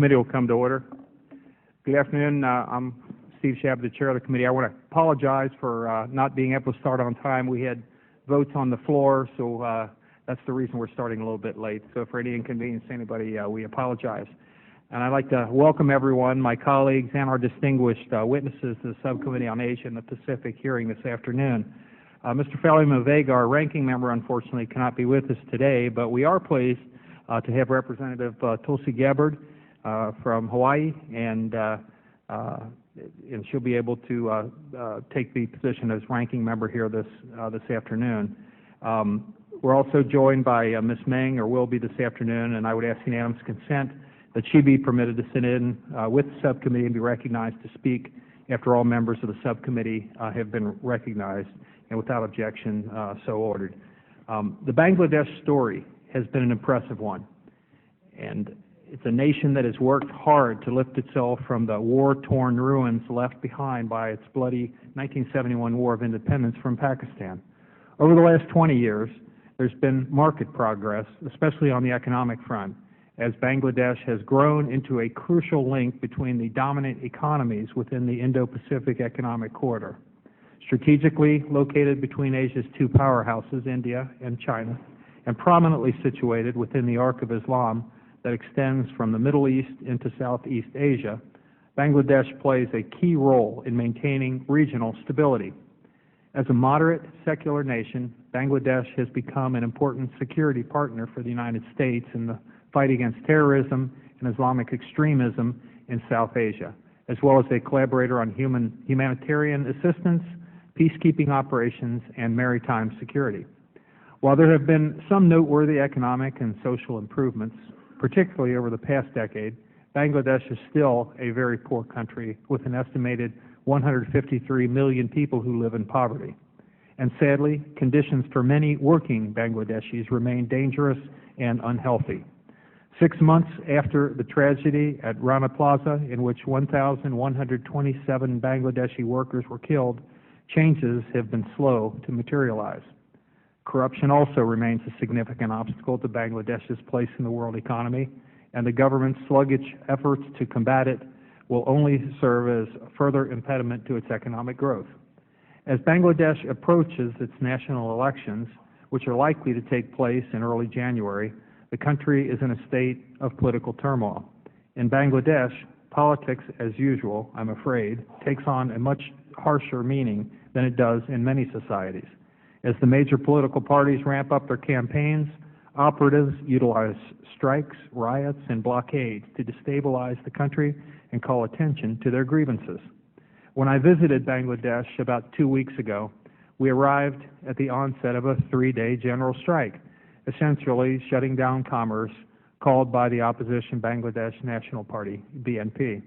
Committee will come to order. Good afternoon. I'm Steve Shab, the chair of the committee. I want to apologize for not being able to start on time. We had votes on the floor, so that's the reason we're starting a little bit late. So for any inconvenience to anybody, we apologize. And I'd like to welcome everyone, my colleagues, and our distinguished witnesses to the Subcommittee on Asia and the Pacific hearing this afternoon. Mr. Falima Vega, our ranking member, unfortunately cannot be with us today, but we are pleased to have Representative Tulsi Gabbard from Hawaii, and she'll be able to take the position as ranking member here this afternoon. We're also joined by Ms. Meng, or will be this afternoon, and I would ask unanimous consent that she be permitted to sit in with the subcommittee and be recognized to speak after all members of the subcommittee have been recognized, and without objection, so ordered. The Bangladesh story has been an impressive one, and it's a nation that has worked hard to lift itself from the war-torn ruins left behind by its bloody 1971 War of Independence from Pakistan. Over the last 20 years, there's been marked progress, especially on the economic front, as Bangladesh has grown into a crucial link between the dominant economies within the Indo-Pacific Economic Corridor. Strategically located between Asia's two powerhouses, India and China, and prominently situated within the Arc of Islam that extends from the Middle East into Southeast Asia, Bangladesh plays a key role in maintaining regional stability. As a moderate, secular nation, Bangladesh has become an important security partner for the United States in the fight against terrorism and Islamic extremism in South Asia, as well as a collaborator on humanitarian assistance, peacekeeping operations, and maritime security. While there have been some noteworthy economic and social improvements, particularly over the past decade, Bangladesh is still a very poor country with an estimated 153 million people who live in poverty. And sadly, conditions for many working Bangladeshis remain dangerous and unhealthy. 6 months after the tragedy at Rana Plaza, in which 1,127 Bangladeshi workers were killed, changes have been slow to materialize. Corruption also remains a significant obstacle to Bangladesh's place in the world economy, and the government's sluggish efforts to combat it will only serve as a further impediment to its economic growth. As Bangladesh approaches its national elections, which are likely to take place in early January, the country is in a state of political turmoil. In Bangladesh, politics, as usual, I'm afraid, takes on a much harsher meaning than it does in many societies. As the major political parties ramp up their campaigns, operatives utilize strikes, riots, and blockades to destabilize the country and call attention to their grievances. When I visited Bangladesh about 2 weeks ago, we arrived at the onset of a 3-day general strike, essentially shutting down commerce called by the opposition Bangladesh National Party, BNP.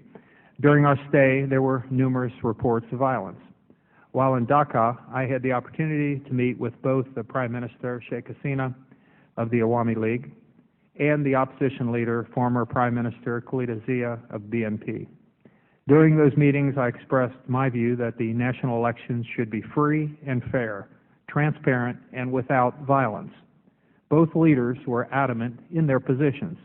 During our stay, there were numerous reports of violence. While in Dhaka, I had the opportunity to meet with both the Prime Minister, Sheikh Hasina, of the Awami League, and the opposition leader, former Prime Minister Khalida Zia of BNP. During those meetings, I expressed my view that the national elections should be free and fair, transparent, and without violence. Both leaders were adamant in their positions.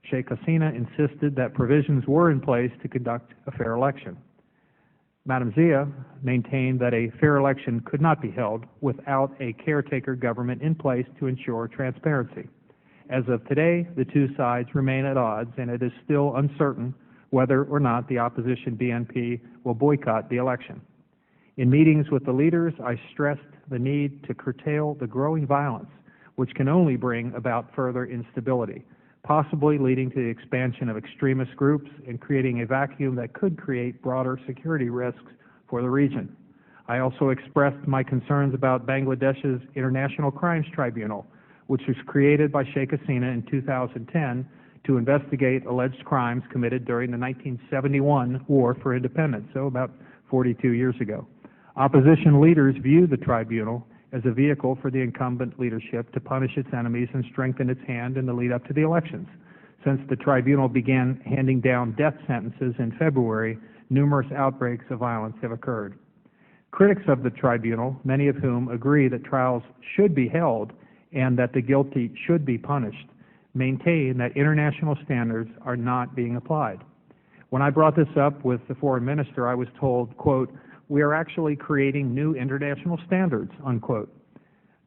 Sheikh Hasina insisted that provisions were in place to conduct a fair election. Madam Zia maintained that a fair election could not be held without a caretaker government in place to ensure transparency. As of today, the two sides remain at odds, and it is still uncertain whether or not the opposition BNP will boycott the election. In meetings with the leaders, I stressed the need to curtail the growing violence, which can only bring about further instability, possibly leading to the expansion of extremist groups and creating a vacuum that could create broader security risks for the region. I also expressed my concerns about Bangladesh's International Crimes Tribunal, which was created by Sheikh Hasina in 2010 to investigate alleged crimes committed during the 1971 War for Independence, so about 42 years ago. Opposition leaders view the tribunal as a vehicle for the incumbent leadership to punish its enemies and strengthen its hand in the lead up to the elections. Since the tribunal began handing down death sentences in February, numerous outbreaks of violence have occurred. Critics of the tribunal, many of whom agree that trials should be held and that the guilty should be punished, maintain that international standards are not being applied. When I brought this up with the foreign minister, I was told, quote, "We are actually creating new international standards," unquote.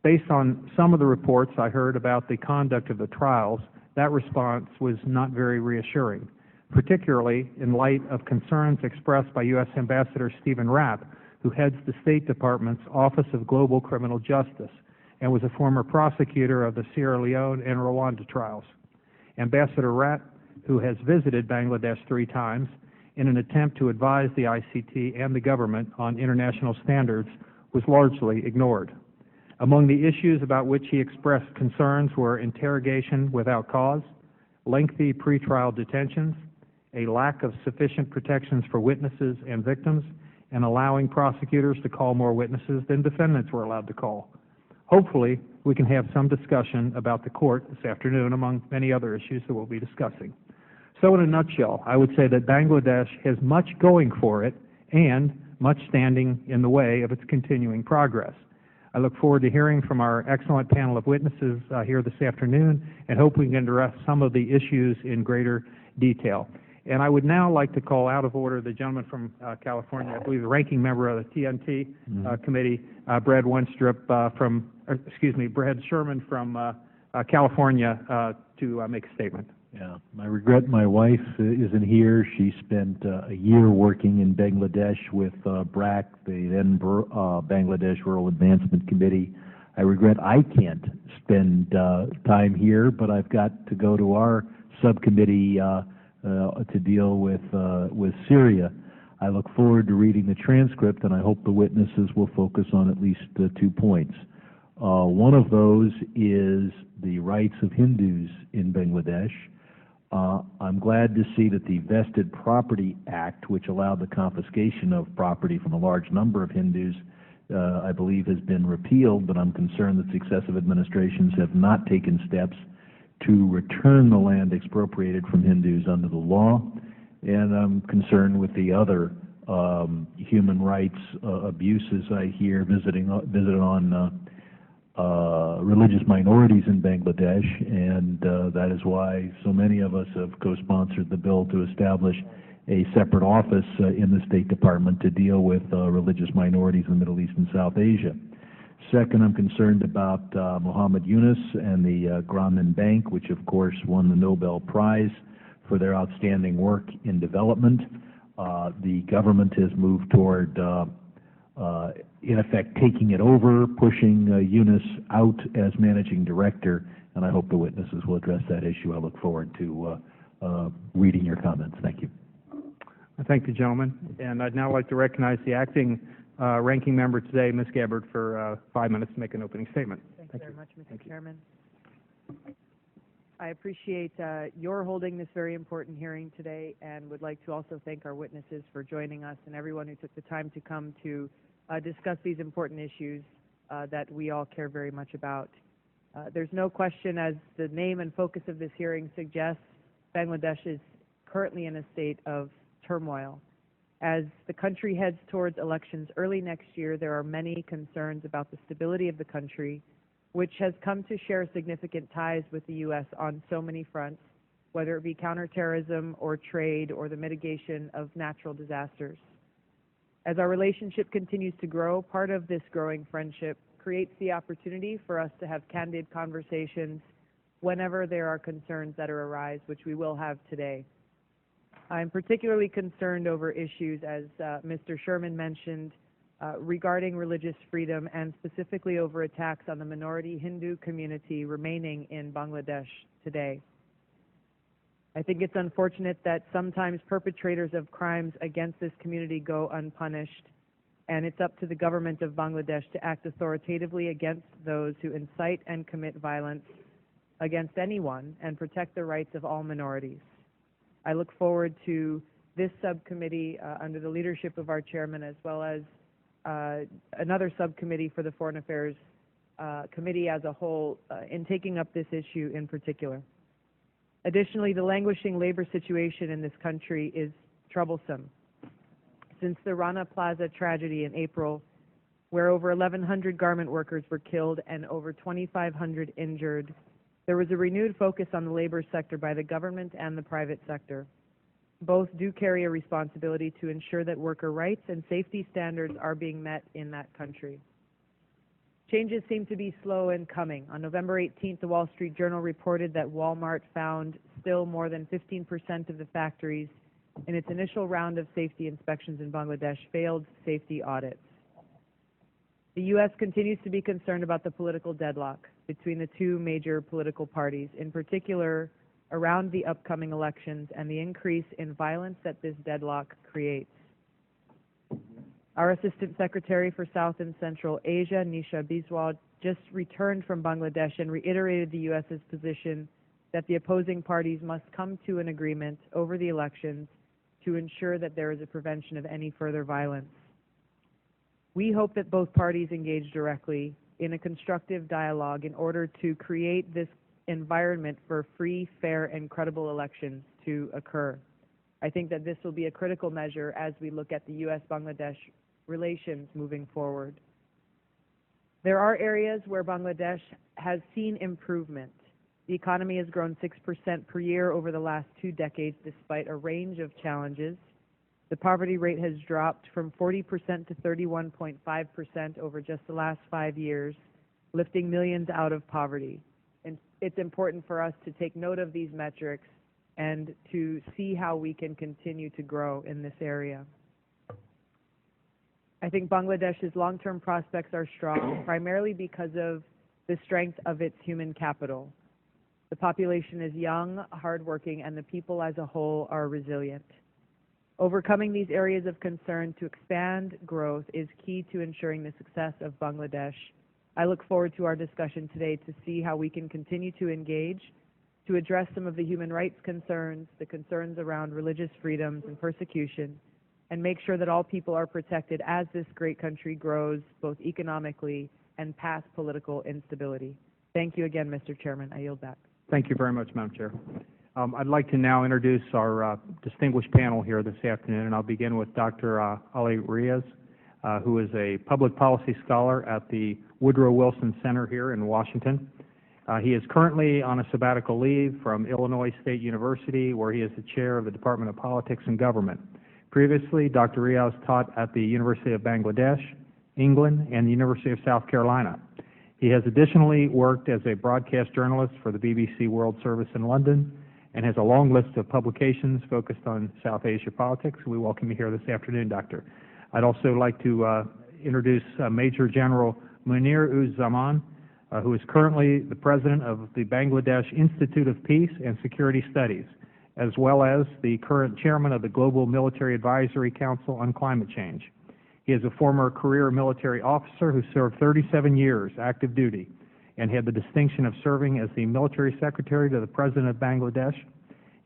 Based on some of the reports I heard about the conduct of the trials, that response was not very reassuring, particularly in light of concerns expressed by U.S. Ambassador Stephen Rapp, who heads the State Department's Office of Global Criminal Justice and was a former prosecutor of the Sierra Leone and Rwanda trials. Ambassador Rapp, who has visited Bangladesh 3 times in an attempt to advise the ICT and the government on international standards, was largely ignored. Among the issues about which he expressed concerns were interrogation without cause, lengthy pretrial detentions, a lack of sufficient protections for witnesses and victims, and allowing prosecutors to call more witnesses than defendants were allowed to call. Hopefully, we can have some discussion about the court this afternoon, among many other issues that we'll be discussing. So in a nutshell, I would say that Bangladesh has much going for it and much standing in the way of its continuing progress. I look forward to hearing from our excellent panel of witnesses here this afternoon and hope we can address some of the issues in greater detail. And I would now like to call out of order the gentleman from California, I believe the ranking member of the TNT committee, Brad Sherman from California, to make a statement. Yeah, I regret my wife isn't here. She spent a year working in Bangladesh with BRAC, the then Bangladesh Rural Advancement Committee. I regret I can't spend time here, but I've got to go to our subcommittee to deal with Syria. I look forward to reading the transcript, and I hope the witnesses will focus on at least 2 points. One of those is the rights of Hindus in Bangladesh. I'm glad to see that the Vested Property Act, which allowed the confiscation of property from a large number of Hindus, I believe has been repealed, but I'm concerned that successive administrations have not taken steps to return the land expropriated from Hindus under the law, and I'm concerned with the other human rights abuses I hear visited on religious minorities in Bangladesh, and that is why so many of us have co-sponsored the bill to establish a separate office in the State Department to deal with religious minorities in the Middle East and South Asia. Second, I'm concerned about Muhammad Yunus and the Grameen Bank, which of course won the Nobel Prize for their outstanding work in development. The government has moved toward in effect taking it over, pushing Yunus out as managing director, and I hope the witnesses will address that issue. I look forward to reading your comments. Thank you. I thank the gentleman, and I'd now like to recognize the acting ranking member today, Ms. Gabbard, for 5 minutes to make an opening statement. Thank you very much, Mr. Chairman. I appreciate your holding this very important hearing today, and would like to also thank our witnesses for joining us and everyone who took the time to come to discuss these important issues that we all care very much about. There's no question, as the name and focus of this hearing suggests, Bangladesh is currently in a state of turmoil. As the country heads towards elections early next year, there are many concerns about the stability of the country, which has come to share significant ties with the U.S. on so many fronts, whether it be counterterrorism or trade or the mitigation of natural disasters. As our relationship continues to grow, part of this growing friendship creates the opportunity for us to have candid conversations whenever there are concerns that arise, which we will have today. I'm particularly concerned over issues, as Mr. Sherman mentioned, regarding religious freedom and specifically over attacks on the minority Hindu community remaining in Bangladesh today. I think it's unfortunate that sometimes perpetrators of crimes against this community go unpunished, and it's up to the government of Bangladesh to act authoritatively against those who incite and commit violence against anyone and protect the rights of all minorities. I look forward to this subcommittee under the leadership of our chairman, as well as another subcommittee for the Foreign Affairs Committee as a whole in taking up this issue in particular. Additionally, the languishing labor situation in this country is troublesome. Since the Rana Plaza tragedy in April, where over 1,100 garment workers were killed and over 2,500 injured, There was a renewed focus on the labor sector by the government and the private sector. Both do carry a responsibility to ensure that worker rights and safety standards are being met in that country. Changes seem to be slow in coming. On November 18th, the Wall Street Journal reported that Walmart found still more than 15% of the factories in its initial round of safety inspections in Bangladesh failed safety audits. The U.S. continues to be concerned about the political deadlock between the two major political parties, in particular around the upcoming elections and the increase in violence that this deadlock creates. Our Assistant Secretary for South and Central Asia, Nisha Biswal, just returned from Bangladesh and reiterated the U.S.'s position that the opposing parties must come to an agreement over the elections to ensure that there is a prevention of any further violence. We hope that both parties engage directly in a constructive dialogue in order to create this environment for free, fair, and credible elections to occur. I think that this will be a critical measure as we look at the U.S.-Bangladesh relations moving forward. There are areas where Bangladesh has seen improvement. The economy has grown 6% per year over the last 2 decades despite a range of challenges. The poverty rate has dropped from 40% to 31.5% over just the last 5 years, lifting millions out of poverty. And it's important for us to take note of these metrics and to see how we can continue to grow in this area. I think Bangladesh's long-term prospects are strong, primarily because of the strength of its human capital. The population is young, hardworking, and the people as a whole are resilient. Overcoming these areas of concern to expand growth is key to ensuring the success of Bangladesh. I look forward to our discussion today to see how we can continue to engage, to address some of the human rights concerns, the concerns around religious freedoms and persecution, and make sure that all people are protected as this great country grows both economically and past political instability. Thank you again, Mr. Chairman. I yield back. Thank you very much, Madam Chair. I'd like to now introduce our distinguished panel here this afternoon, and I'll begin with Dr. Ali Riaz, who is a public policy scholar at the Woodrow Wilson Center here in Washington. He is currently on a sabbatical leave from Illinois State University, where he is the chair of the Department of Politics and Government. Previously, Dr. Riaz taught at the University of Bangladesh, England, and the University of South Carolina. He has additionally worked as a broadcast journalist for the BBC World Service in London and has a long list of publications focused on South Asia politics. We welcome you here this afternoon, Doctor. I'd also like to introduce Major General Munir-uz-Zaman, who is currently the president of the Bangladesh Institute of Peace and Security Studies, as well as the current chairman of the Global Military Advisory Council on Climate Change. He is a former career military officer who served 37 years active duty and had the distinction of serving as the military secretary to the President of Bangladesh.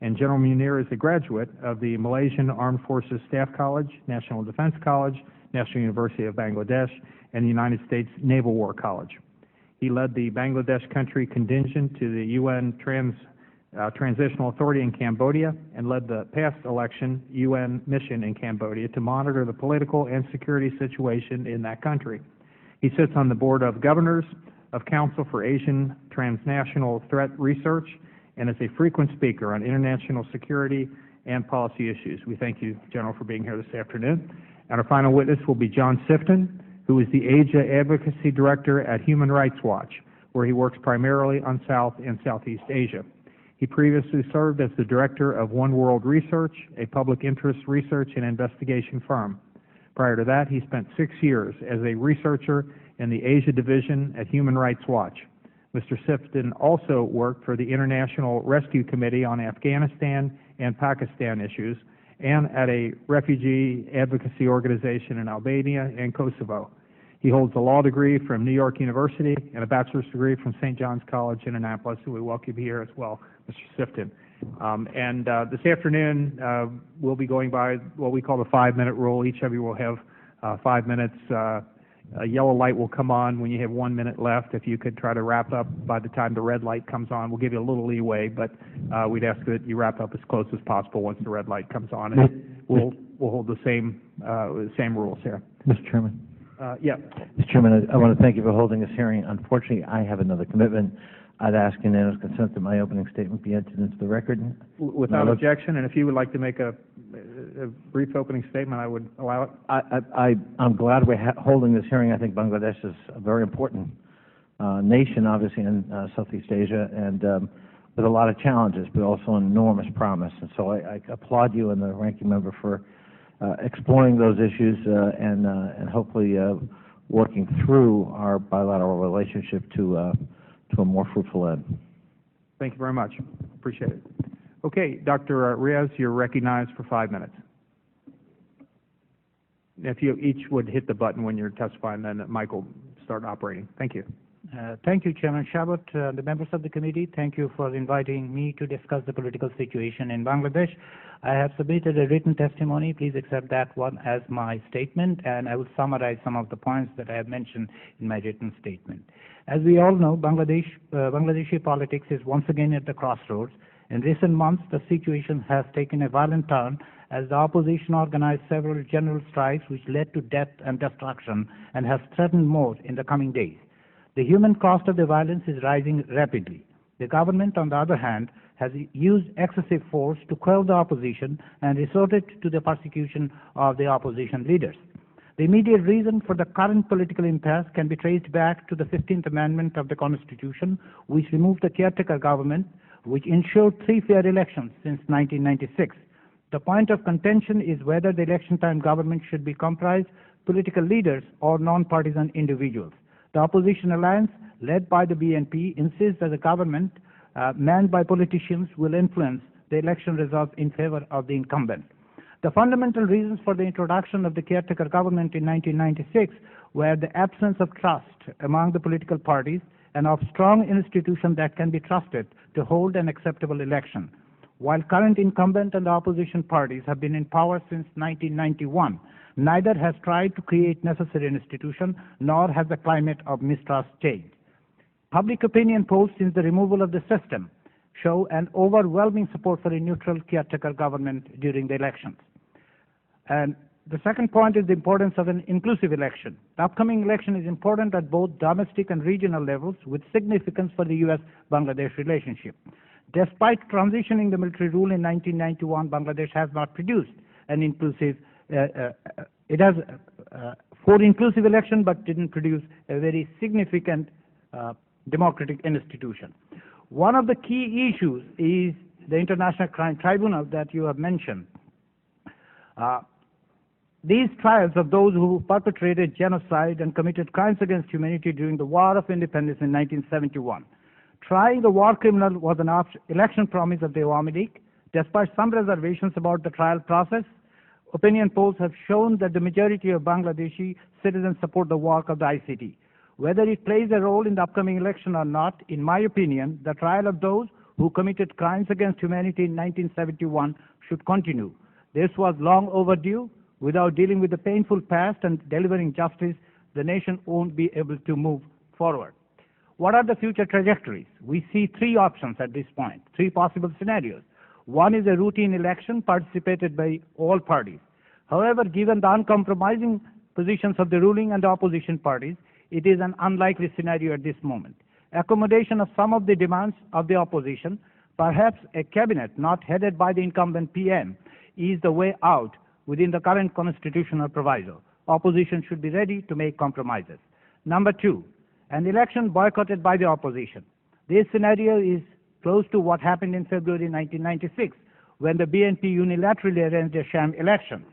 And General Munir is a graduate of the Malaysian Armed Forces Staff College, National Defense College, National University of Bangladesh, and the United States Naval War College. He led the Bangladesh country contingent to the UN Transitional Authority in Cambodia and led the past election UN mission in Cambodia to monitor the political and security situation in that country. He sits on the board of governors of Council for Asian Transnational Threat Research and is a frequent speaker on international security and policy issues. We thank you, General, for being here this afternoon. And our final witness will be John Sifton, who is the Asia Advocacy Director at Human Rights Watch, where he works primarily on South and Southeast Asia. He previously served as the director of One World Research, a public interest research and investigation firm. Prior to that, he spent 6 years as a researcher in the Asia Division at Human Rights Watch. Mr. Sifton also worked for the International Rescue Committee on Afghanistan and Pakistan issues and at a refugee advocacy organization in Albania and Kosovo. He holds a law degree from New York University and a bachelor's degree from St. John's College in Annapolis, so we welcome you here as well, Mr. Sifton. This afternoon, we'll be going by what we call the 5-minute rule. Each of you will have 5 minutes. A yellow light will come on when you have 1 minute left. If you could try to wrap up by the time the red light comes on, we'll give you a little leeway, but we'd ask that you wrap up as close as possible once the red light comes on. And we'll hold the same rules here. Mr. Chairman. Yeah. Mr. Chairman, I want to thank you for holding this hearing. Unfortunately, I have another commitment. I'd ask unanimous consent that my opening statement be entered into the record. Without objection, and if you would like to make a brief opening statement, I would allow it. I'm glad we're holding this hearing. I think Bangladesh is a very important nation, obviously, in Southeast Asia, and with a lot of challenges, but also an enormous promise. And so I applaud you and the ranking member for exploring those issues and hopefully working through our bilateral relationship to a more fruitful end. Thank you very much. Appreciate it. Okay, Dr. Riaz, you're recognized for 5 minutes. If you each would hit the button when you're testifying, then the mic will start operating. Thank you. Thank you, Chairman Shabbat, the members of the committee. Thank you for inviting me to discuss the political situation in Bangladesh. I have submitted a written testimony. Please accept that one as my statement, and I will summarize some of the points that I have mentioned in my written statement. As we all know, Bangladeshi politics is once again at the crossroads. In recent months, the situation has taken a violent turn as the opposition organized several general strikes which led to death and destruction and has threatened more in the coming days. The human cost of the violence is rising rapidly. The government, on the other hand, has used excessive force to quell the opposition and resorted to the persecution of the opposition leaders. The immediate reason for the current political impasse can be traced back to the 15th Amendment of the Constitution, which removed the caretaker government, which ensured 3 fair elections since 1996. The point of contention is whether the election time government should be comprised political leaders or non-partisan individuals. The opposition alliance, led by the BNP, insists that the government, manned by politicians, will influence the election results in favor of the incumbent. The fundamental reasons for the introduction of the caretaker government in 1996 were the absence of trust among the political parties and of strong institutions that can be trusted to hold an acceptable election. While current incumbent and the opposition parties have been in power since 1991, neither has tried to create necessary institutions, nor has the climate of mistrust changed. Public opinion polls since the removal of the system show an overwhelming support for a neutral caretaker government during the elections. And the second point is the importance of an inclusive election. The upcoming election is important at both domestic and regional levels, with significance for the U.S.-Bangladesh relationship. Despite transitioning the military rule in 1991, Bangladesh has not produced an inclusive it has 4 inclusive elections, but didn't produce a very significant democratic institution. One of the key issues is the International Crime Tribunal that you have mentioned. These trials of those who perpetrated genocide and committed crimes against humanity during the War of Independence in 1971. Trying the war criminal was an election promise of the Awami League. Despite some reservations about the trial process, opinion polls have shown that the majority of Bangladeshi citizens support the work of the ICT. Whether it plays a role in the upcoming election or not, in my opinion, the trial of those who committed crimes against humanity in 1971 should continue. This was long overdue. Without dealing with the painful past and delivering justice, the nation won't be able to move forward. What are the future trajectories? We see 3 options at this point, 3 possible scenarios. One is a routine election participated by all parties. However, given the uncompromising positions of the ruling and the opposition parties, it is an unlikely scenario at this moment. Accommodation of some of the demands of the opposition, perhaps a cabinet not headed by the incumbent PM, is the way out within the current constitutional proviso. Opposition should be ready to make compromises. Number 2, an election boycotted by the opposition. This scenario is close to what happened in February 1996, when the BNP unilaterally arranged a sham election.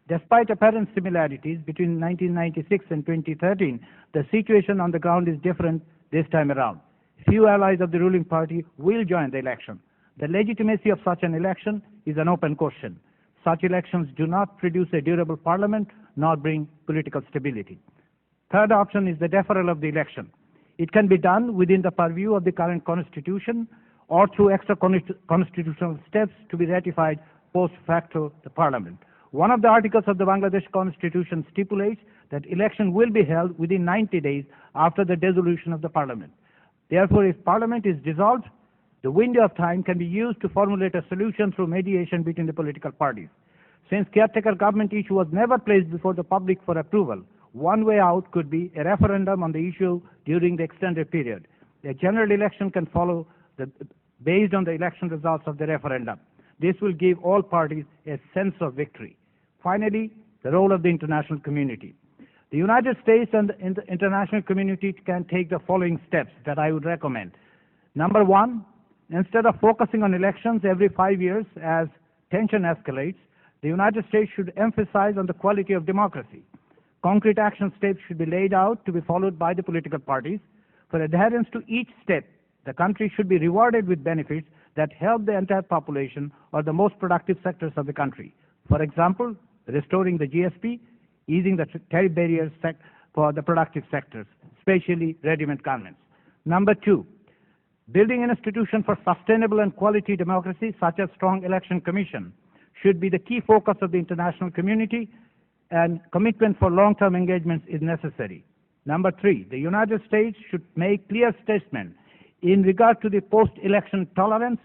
Despite apparent similarities between 1996 and 2013, the situation on the ground is different this time around. Few allies of the ruling party will join the election. The legitimacy of such an election is an open question. Such elections do not produce a durable parliament nor bring political stability. Third option is the deferral of the election. It can be done within the purview of the current constitution or through extra constitutional steps to be ratified post facto the parliament. One of the articles of the Bangladesh constitution stipulates that election will be held within 90 days after the dissolution of the parliament. Therefore, if parliament is dissolved, the window of time can be used to formulate a solution through mediation between the political parties. Since caretaker government issue was never placed before the public for approval, one way out could be a referendum on the issue during the extended period. A general election can follow based on the election results of the referendum. This will give all parties a sense of victory. Finally, the role of the international community. The United States and the international community can take the following steps that I would recommend. Number one, instead of focusing on elections every 5 years as tension escalates, the United States should emphasize on the quality of democracy. Concrete action steps should be laid out to be followed by the political parties. For adherence to each step, the country should be rewarded with benefits that help the entire population or the most productive sectors of the country. For example, restoring the GSP, easing the tariff barriers for the productive sectors, especially ready-made garments. Number two, building an institution for sustainable and quality democracy, such as strong election commission, should be the key focus of the international community, and commitment for long-term engagements is necessary. Number three, the United States should make clear statements in regard to the post-election tolerance,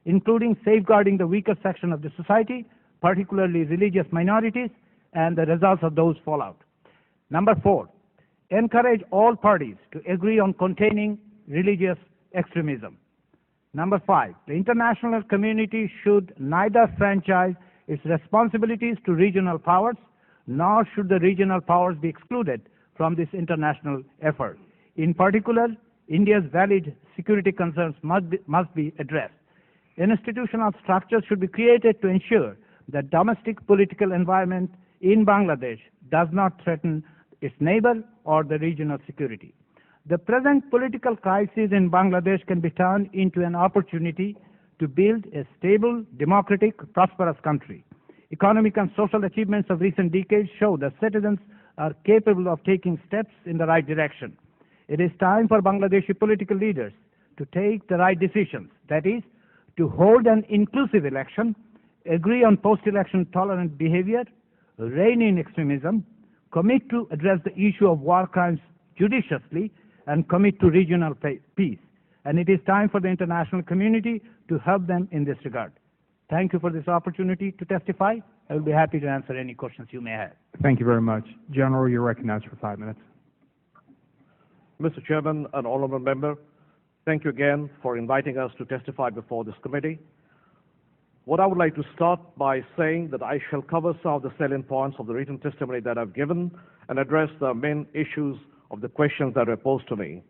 including safeguarding the weaker section of the society, particularly religious minorities, and the results of those fallout. Number four, encourage all parties to agree on containing religious extremism. Number five, the international community should neither franchise its responsibilities to regional powers, nor should the regional powers be excluded from this international effort. In particular, India's valid security concerns must be addressed. Institutional structures should be created to ensure that domestic political environment in Bangladesh does not threaten its neighbor or the regional security. The present political crisis in Bangladesh can be turned into an opportunity to build a stable, democratic, prosperous country. Economic and social achievements of recent decades show that citizens are capable of taking steps in the right direction. It is time for Bangladeshi political leaders to take the right decisions, that is, to hold an inclusive election, agree on post-election tolerant behavior, rein in extremism, commit to address the issue of war crimes judiciously, and commit to regional peace. And it is time for the international community to help them in this regard. Thank you for this opportunity to testify. I will be happy to answer any questions you may have. Thank you very much. General, you're recognized for 5 minutes. Mr. Chairman and honorable member, thank you again for inviting us to testify before this committee. What I would like to start by saying that I shall cover some of the salient points of the written testimony that I've given and address the main issues of the questions that were posed to me.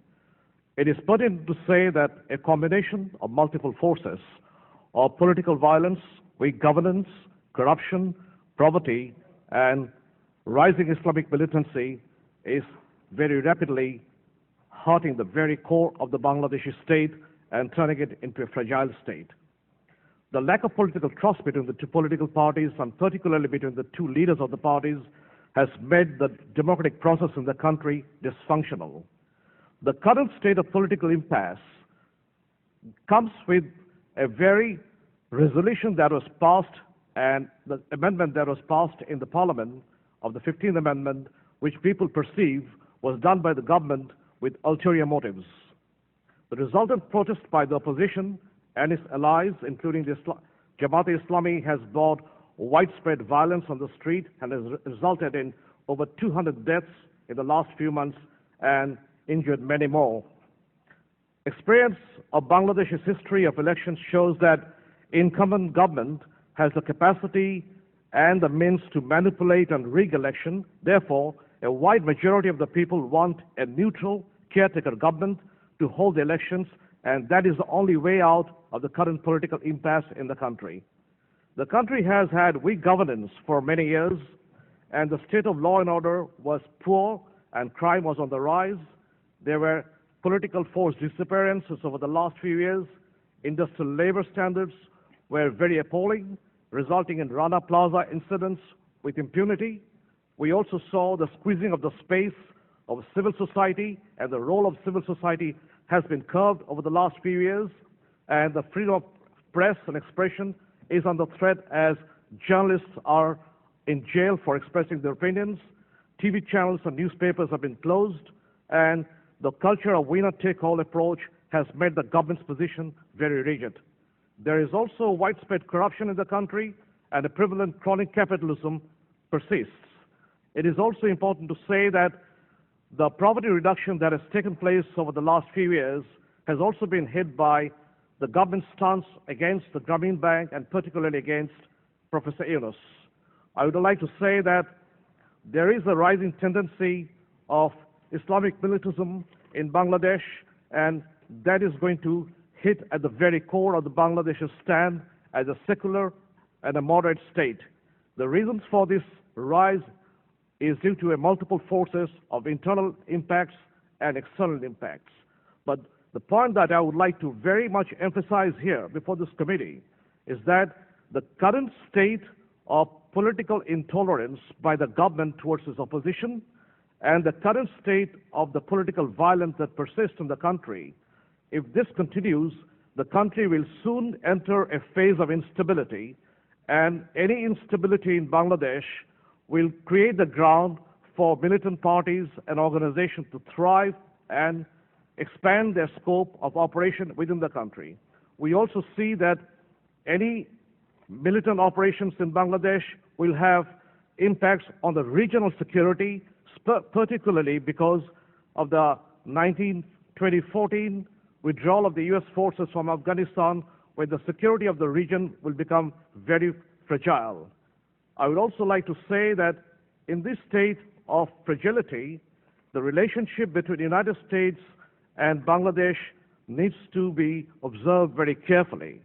It is pertinent to say that a combination of multiple forces of political violence, weak governance, corruption, poverty, and rising Islamic militancy is very rapidly hurting the very core of the Bangladeshi state and turning it into a fragile state. The lack of political trust between the two political parties, and particularly between the two leaders of the parties, has made the democratic process in the country dysfunctional. The current state of political impasse comes with a very resolution that was passed and the amendment that was passed in the Parliament of the 15th Amendment, which people perceive was done by the government with ulterior motives. The resultant protest by the opposition and its allies, including the Jamaat-e-Islami, has brought widespread violence on the street and has resulted in over 200 deaths in the last few months and injured many more. Experience of Bangladesh's history of elections shows that incumbent government has the capacity and the means to manipulate and rig election. Therefore, a wide majority of the people want a neutral, caretaker government to hold the elections, and that is the only way out of the current political impasse in the country. The country has had weak governance for many years, and the state of law and order was poor, and crime was on the rise. There were political forced disappearances over the last few years. Industrial labor standards were very appalling, resulting in Rana Plaza incidents with impunity. We also saw the squeezing of the space of civil society, and the role of civil society has been curbed over the last few years, and the freedom of press and expression is under threat as journalists are in jail for expressing their opinions. TV channels and newspapers have been closed, and the culture of winner-take-all approach has made the government's position very rigid. There is also widespread corruption in the country, and a prevalent chronic capitalism persists. It is also important to say that the poverty reduction that has taken place over the last few years has also been hit by the government stance against the Grameen Bank and particularly against Professor Yunus. I would like to say that there is a rising tendency of Islamic militantism in Bangladesh, and that is going to hit at the very core of the Bangladesh's stand as a secular and a moderate state. The reasons for this rise is due to a multiple forces of internal impacts and external impacts. But the point that I would like to very much emphasize here before this committee is that the current state of political intolerance by the government towards its opposition and the current state of the political violence that persists in the country, if this continues, the country will soon enter a phase of instability, and any instability in Bangladesh will create the ground for militant parties and organizations to thrive and expand their scope of operation within the country. We also see that any militant operations in Bangladesh will have impacts on the regional security, particularly because of the 2014 withdrawal of the U.S. forces from Afghanistan, where the security of the region will become very fragile. I would also like to say that in this state of fragility, the relationship between the United States and Bangladesh needs to be observed very carefully.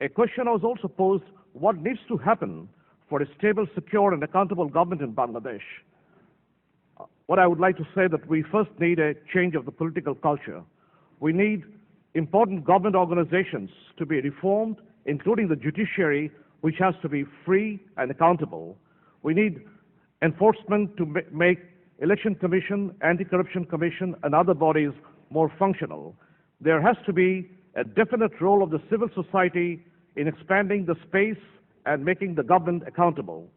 A question was also posed, what needs to happen for a stable, secure, and accountable government in Bangladesh? What I would like to say that we first need a change of the political culture. We need important government organizations to be reformed, including the judiciary, which has to be free and accountable. We need enforcement to make Election Commission, Anti-Corruption Commission, and other bodies more functional. There has to be a definite role of the civil society in expanding the space and making the government accountable.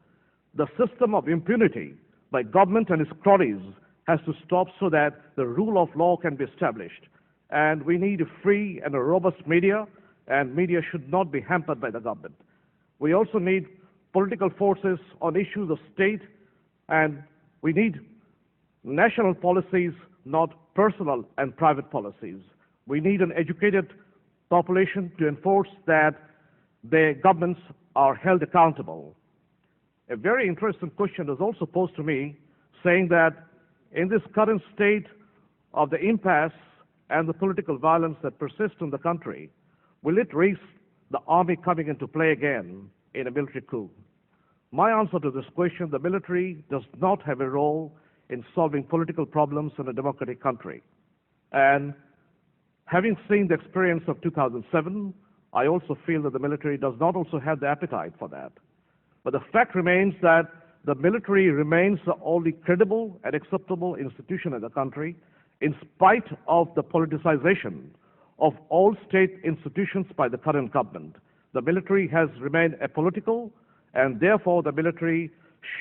The system of impunity by government and its cronies has to stop so that the rule of law can be established. And we need a free and a robust media, and media should not be hampered by the government. We also need political forces on issues of state, and we need national policies, not personal and private policies. We need an educated population to enforce that the governments are held accountable. A very interesting question was also posed to me, saying that in this current state of the impasse and the political violence that persists in the country, will it risk the army coming into play again in a military coup? My answer to this question, the military does not have a role in solving political problems in a democratic country. And having seen the experience of 2007, I also feel that the military does not also have the appetite for that. But the fact remains that the military remains the only credible and acceptable institution in the country, in spite of the politicization of all state institutions by the current government. The military has remained apolitical, and therefore the military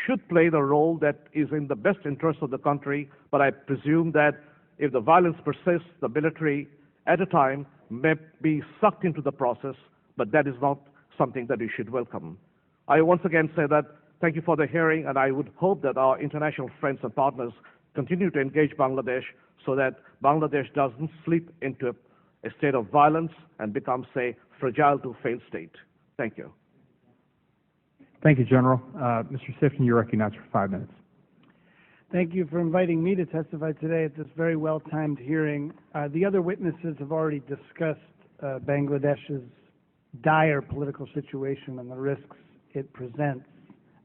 should play the role that is in the best interest of the country. But I presume that if the violence persists, the military at a time may be sucked into the process, but that is not something that we should welcome. I once again say that thank you for the hearing, and I would hope that our international friends and partners continue to engage Bangladesh so that Bangladesh doesn't slip into a state of violence and becomes a fragile to failed state. Thank you. Thank you, General. Mr. Sifton, you're recognized for 5 minutes. Thank you for inviting me to testify today at this very well-timed hearing. The other witnesses have already discussed Bangladesh's dire political situation and the risks it presents.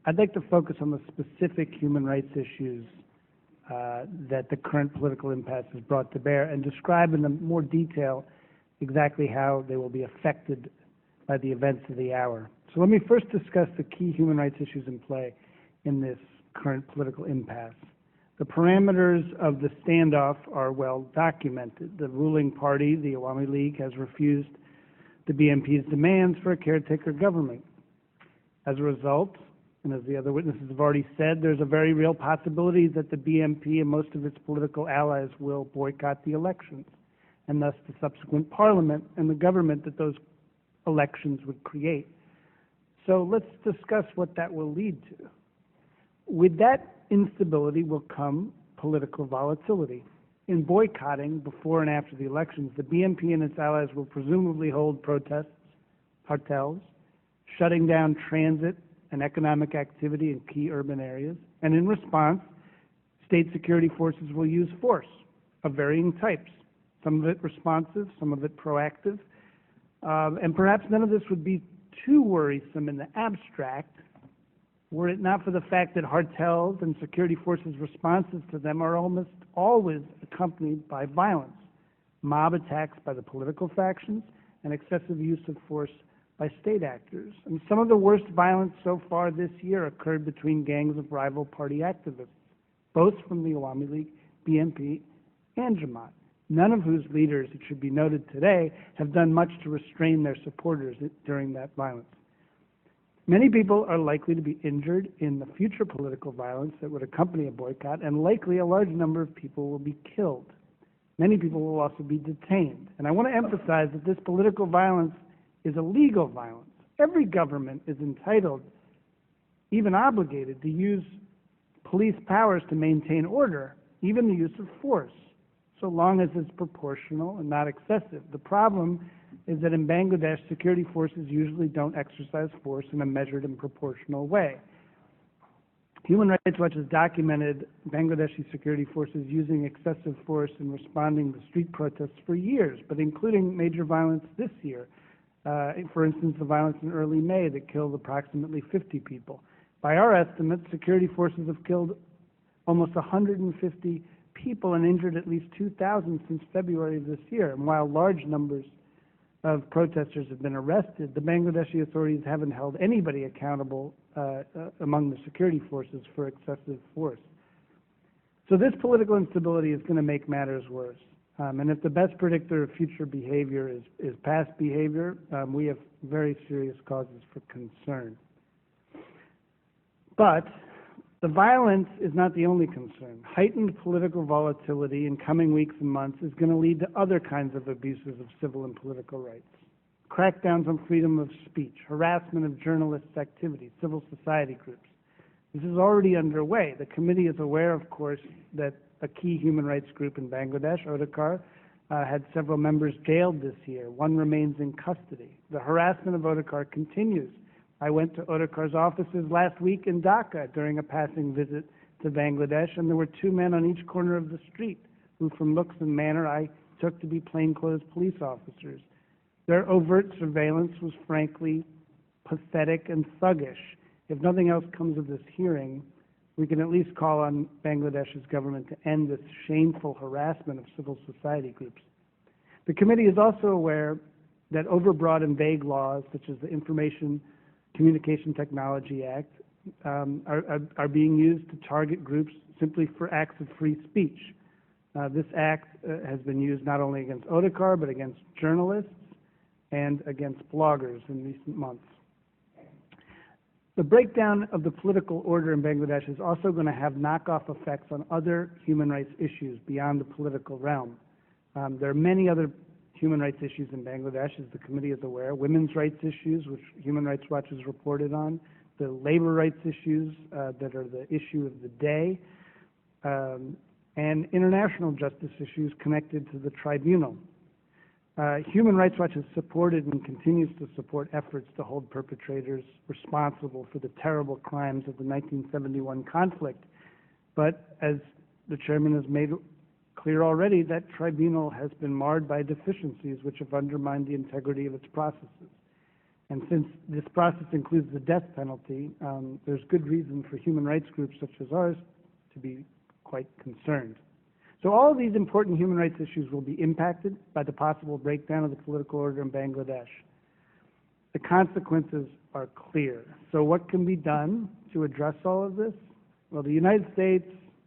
I'd like to focus on the specific human rights issues that the current political impasse has brought to bear and describe in more detail exactly how they will be affected by the events of the hour. So let me first discuss the key human rights issues in play in this current political impasse. The parameters of the standoff are well documented. The ruling party, the Awami League, has refused the BNP's demands for a caretaker government. As a result, and as the other witnesses have already said, there's a very real possibility that the BNP and most of its political allies will boycott the elections, and thus the subsequent parliament and the government that those elections would create. So let's discuss what that will lead to. With that instability will come political volatility. in boycotting before and after the elections, the BNP and its allies will presumably hold protests, cartels, shutting down transit and economic activity in key urban areas, and in response, state security forces will use force of varying types, some of it responsive, some of it proactive, and perhaps none of this would be too worrisome in the abstract were it not for the fact that cartels and security forces' responses to them are almost always accompanied by violence, mob attacks by the political factions, and excessive use of force by state actors. And some of the worst violence so far this year occurred between gangs of rival party activists, both from the Awami League, BNP, and Jamaat, none of whose leaders, it should be noted today, have done much to restrain their supporters during that violence. Many people are likely to be injured in the future political violence that would accompany a boycott, and likely a large number of people will be killed. Many people will also be detained. And I want to emphasize that this political violence is a legal violence. Every government is entitled, even obligated, to use police powers to maintain order, even the use of force, so long as it's proportional and not excessive. The problem is that in Bangladesh, security forces usually don't exercise force in a measured and proportional way. Human Rights Watch has documented Bangladeshi security forces using excessive force in responding to street protests for years, but including major violence this year. For instance, the violence in early May that killed approximately 50 people. By our estimates, security forces have killed almost 150 people and injured at least 2,000 since February of this year. And while large numbers of protesters have been arrested, the Bangladeshi authorities haven't held anybody accountable among the security forces for excessive force. So this political instability is going to make matters worse. And if the best predictor of future behavior is past behavior, we have very serious causes for concern. But the violence is not the only concern. Heightened political volatility in coming weeks and months is going to lead to other kinds of abuses of civil and political rights. Crackdowns on freedom of speech, harassment of journalists' activities, civil society groups. This is already underway. The committee is aware, of course, that a key human rights group in Bangladesh, Odekar, had several members jailed this year. One remains in custody. The harassment of Odekar continues. I went to Odekar's offices last week in Dhaka during a passing visit to Bangladesh, and there were two men on each corner of the street who, from looks and manner, I took to be plainclothes police officers. Their overt surveillance was frankly pathetic and thuggish. If nothing else comes of this hearing, we can at least call on Bangladesh's government to end this shameful harassment of civil society groups. The committee is also aware that overbroad and vague laws, such as the Information Communication Technology Act, are being used to target groups simply for acts of free speech. This act has been used not only against Odekar, but against journalists and against bloggers in recent months. The breakdown of the political order in Bangladesh is also going to have knockoff effects on other human rights issues beyond the political realm. There are many other human rights issues in Bangladesh, as the committee is aware, women's rights issues, which Human Rights Watch has reported on, the labor rights issues that are the issue of the day, and international justice issues connected to the tribunal. Human Rights Watch has supported and continues to support efforts to hold perpetrators responsible for the terrible crimes of the 1971 conflict. But as the chairman has made clear already, that tribunal has been marred by deficiencies which have undermined the integrity of its processes. And since this process includes the death penalty, there's good reason for human rights groups such as ours to be quite concerned. So all of these important human rights issues will be impacted by the possible breakdown of the political order in Bangladesh. The consequences are clear. So what can be done to address all of this? Well, the United States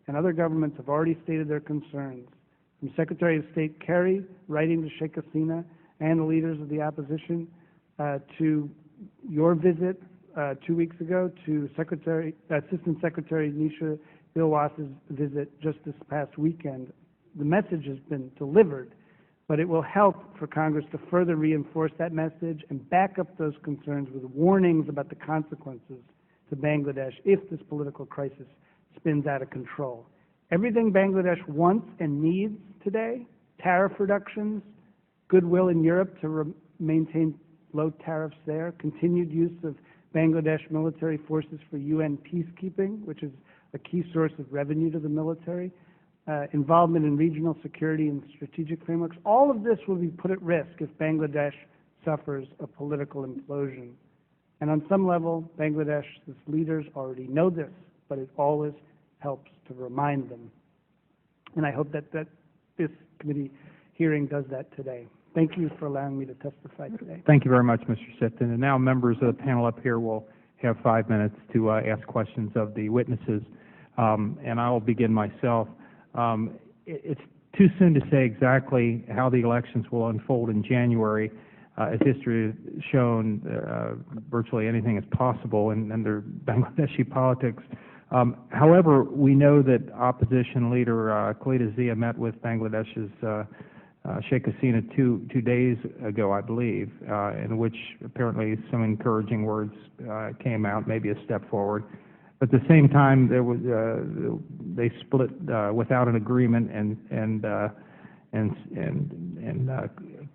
and other governments have already stated their concerns. From Secretary of State Kerry, writing to Sheikh Hasina and the leaders of the opposition, to your visit 2 weeks ago, to Assistant Secretary Nisha Ilwas's visit just this past weekend. The message has been delivered, but it will help for Congress to further reinforce that message and back up those concerns with warnings about the consequences to Bangladesh if this political crisis spins out of control. Everything Bangladesh wants and needs today, tariff reductions, goodwill in Europe to maintain low tariffs there, continued use of Bangladesh military forces for UN peacekeeping, which is a key source of revenue to the military, involvement in regional security and strategic frameworks. All of this will be put at risk if Bangladesh suffers a political implosion. And on some level, Bangladesh's leaders already know this, but it always helps to remind them. And I hope that this committee hearing does that today. Thank you for allowing me to testify today. Thank you very much, Mr. Sifton. And now members of the panel up here will have 5 minutes to ask questions of the witnesses. And I will begin myself. It's too soon to say exactly how the elections will unfold in January. As history has shown, virtually anything is possible under Bangladeshi politics. However, we know that opposition leader Khaleda Zia met with Bangladesh's Sheikh Hasina two days ago, I believe, in which apparently some encouraging words came out, maybe a step forward. But at the same time, there was they split without an agreement, and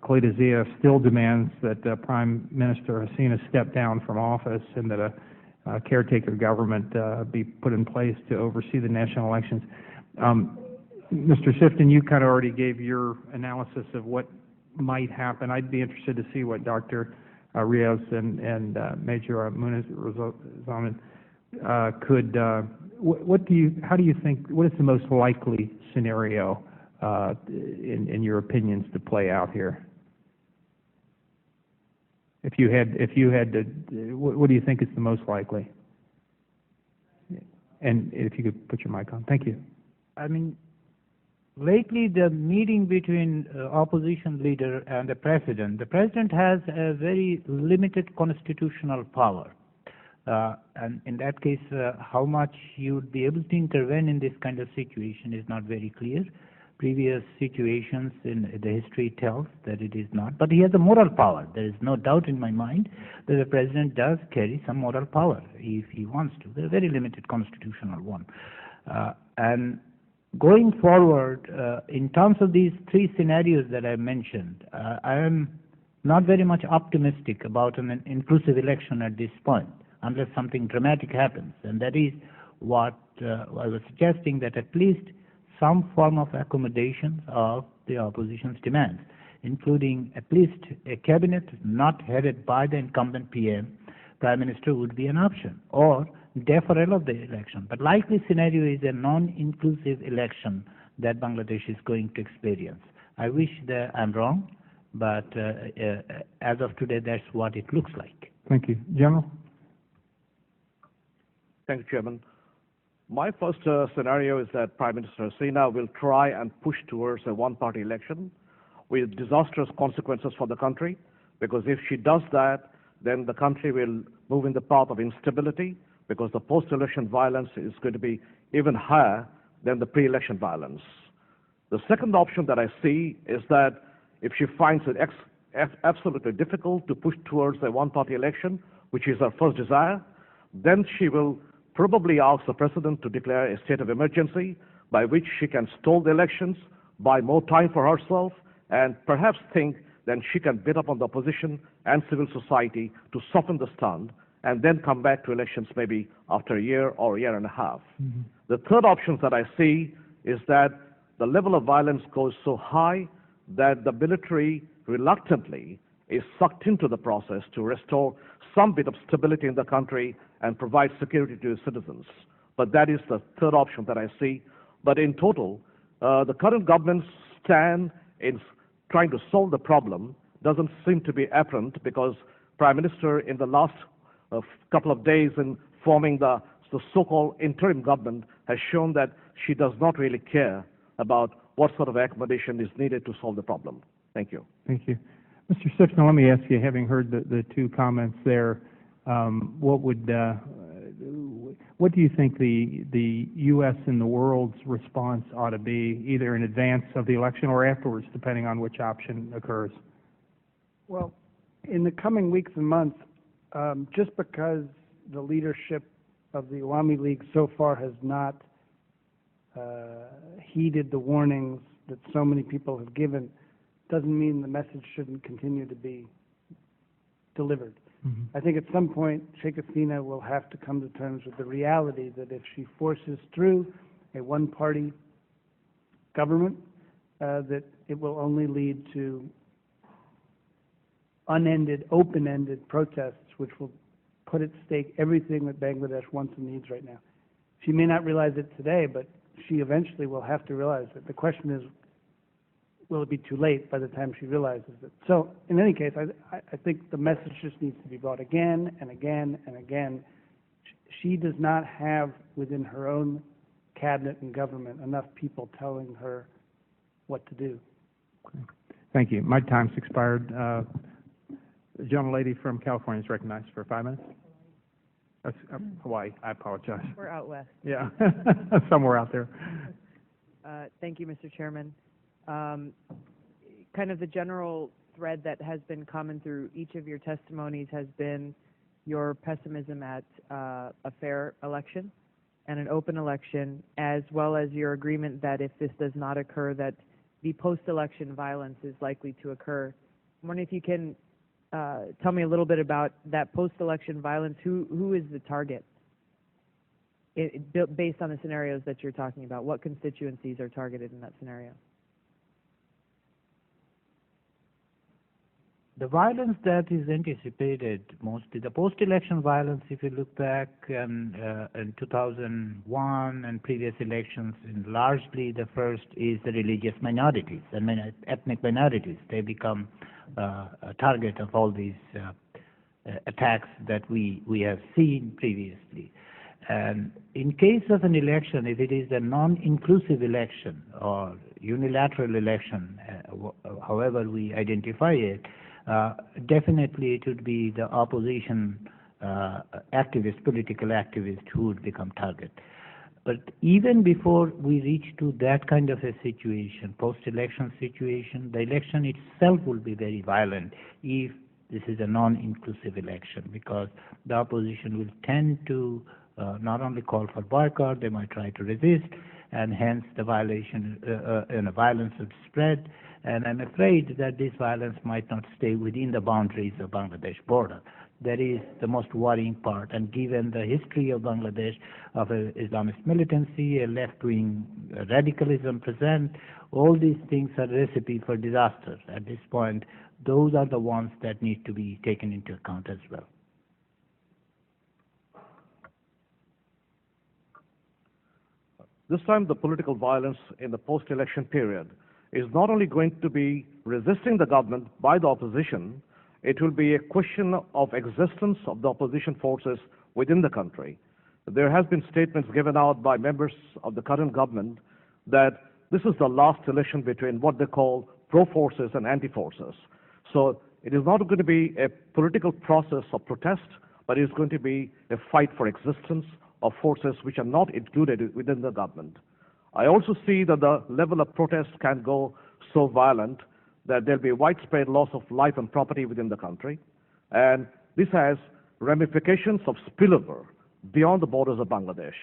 Khaleda Zia still demands that Prime Minister Hasina step down from office and that a caretaker government be put in place to oversee the national elections. Mr. Sifton, you kind of already gave your analysis of what might happen. I'd be interested to see what Dr. Rios and Major Muniz-Zaman could. How do you think? What is the most likely scenario, in your opinions, to play out here? If you had to, what do you think is the most likely? And if you could put your mic on, thank you. I mean, lately the meeting between opposition leader and the president has a very limited constitutional power. And in that case, how much he would be able to intervene in this kind of situation is not very clear. Previous situations in the history tells that it is not. But he has a moral power. There is no doubt in my mind that the president does carry some moral power if he wants to. They're a very limited constitutional one. And going forward, in terms of these 3 scenarios that I mentioned, I am not very much optimistic about an inclusive election at this point, unless something dramatic happens. And that is what I was suggesting, that at least some form of accommodation of the opposition's demands, including at least a cabinet not headed by the incumbent Prime Minister would be an option, or deferral of the election. But likely scenario is a non-inclusive election that Bangladesh is going to experience. I wish that I'm wrong, but as of today, that's what it looks like. Thank you. General? Thank you, Chairman. My first scenario is that Prime Minister Hasina will try and push towards a one-party election with disastrous consequences for the country, because if she does that, then the country will move in the path of instability, because the post-election violence is going to be even higher than the pre-election violence. The second option that I see is that if she finds it absolutely difficult to push towards a one-party election, which is her first desire, then she will probably ask the President to declare a state of emergency by which she can stall the elections, buy more time for herself, and perhaps think then she can bid up on the opposition and civil society to soften the stand, and then come back to elections maybe after a year or a year and a half. Mm-hmm. The third option that I see is that the level of violence goes so high that the military reluctantly is sucked into the process to restore some bit of stability in the country and provide security to its citizens. But that is the third option that I see. But in total, the current government's stand in trying to solve the problem doesn't seem to be apparent, because Prime Minister in the last couple of days in forming the so-called interim government has shown that she does not really care about what sort of accommodation is needed to solve the problem. Thank you. Thank you. Mr. Sifton, let me ask you, having heard the 2 comments there, what do you think the U.S. and the world's response ought to be, either in advance of the election or afterwards, depending on which option occurs? Well, in the coming weeks and months, just because the leadership of the Awami League so far has not heeded the warnings that so many people have given, doesn't mean the message shouldn't continue to be delivered. I think at some point, Sheikh Hasina will have to come to terms with the reality that if she forces through a one-party government, that it will only lead to unended, open-ended protests, which will put at stake everything that Bangladesh wants and needs right now. She may not realize it today, but she eventually will have to realize it. The question is, will it be too late by the time she realizes it? So, in any case, I think the message just needs to be brought again and again and again. She does not have within her own cabinet and government enough people telling her what to do. Okay. Thank you. My time's expired. The gentlelady from California is recognized for 5 minutes. That's Hawaii. I apologize. We're out west. Yeah, somewhere out there. Thank you, Mr. Chairman. Kind of the general thread that has been common through each of your testimonies has been your pessimism at a fair election and an open election, as well as your agreement that if this does not occur, that the post-election violence is likely to occur. I'm wondering if you can tell me a little bit about that post-election violence. Who is the target? Based on the scenarios that you're talking about, what constituencies are targeted in that scenario? The violence that is anticipated, mostly the post-election violence, if you look back in 2001 and previous elections, and largely the first is the religious minorities and ethnic minorities. They become a target of all these attacks that we have seen previously. And in case of an election, if it is a non-inclusive election or unilateral election, however we identify it, definitely it would be the opposition activists, political activists who would become target. But even before we reach to that kind of a situation, post-election situation, the election itself will be very violent if this is a non-inclusive election, because the opposition will tend to not only call for boycott, they might try to resist, and hence the violation and violence would spread. And I'm afraid that this violence might not stay within the boundaries of Bangladesh border. That is the most worrying part. And given the history of Bangladesh of Islamist militancy, a left-wing radicalism present, all these things are a recipe for disaster. At this point, those are the ones that need to be taken into account as well. This time, the political violence in the post-election period is not only going to be resisting the government by the opposition, it will be a question of existence of the opposition forces within the country. There has been statements given out by members of the current government that this is the last election between what they call pro-forces and anti-forces. So it is not going to be a political process of protest, but it is going to be a fight for existence of forces which are not included within the government. I also see that the level of protest can go so violent that there'll be widespread loss of life and property within the country. And this has ramifications of spillover beyond the borders of Bangladesh.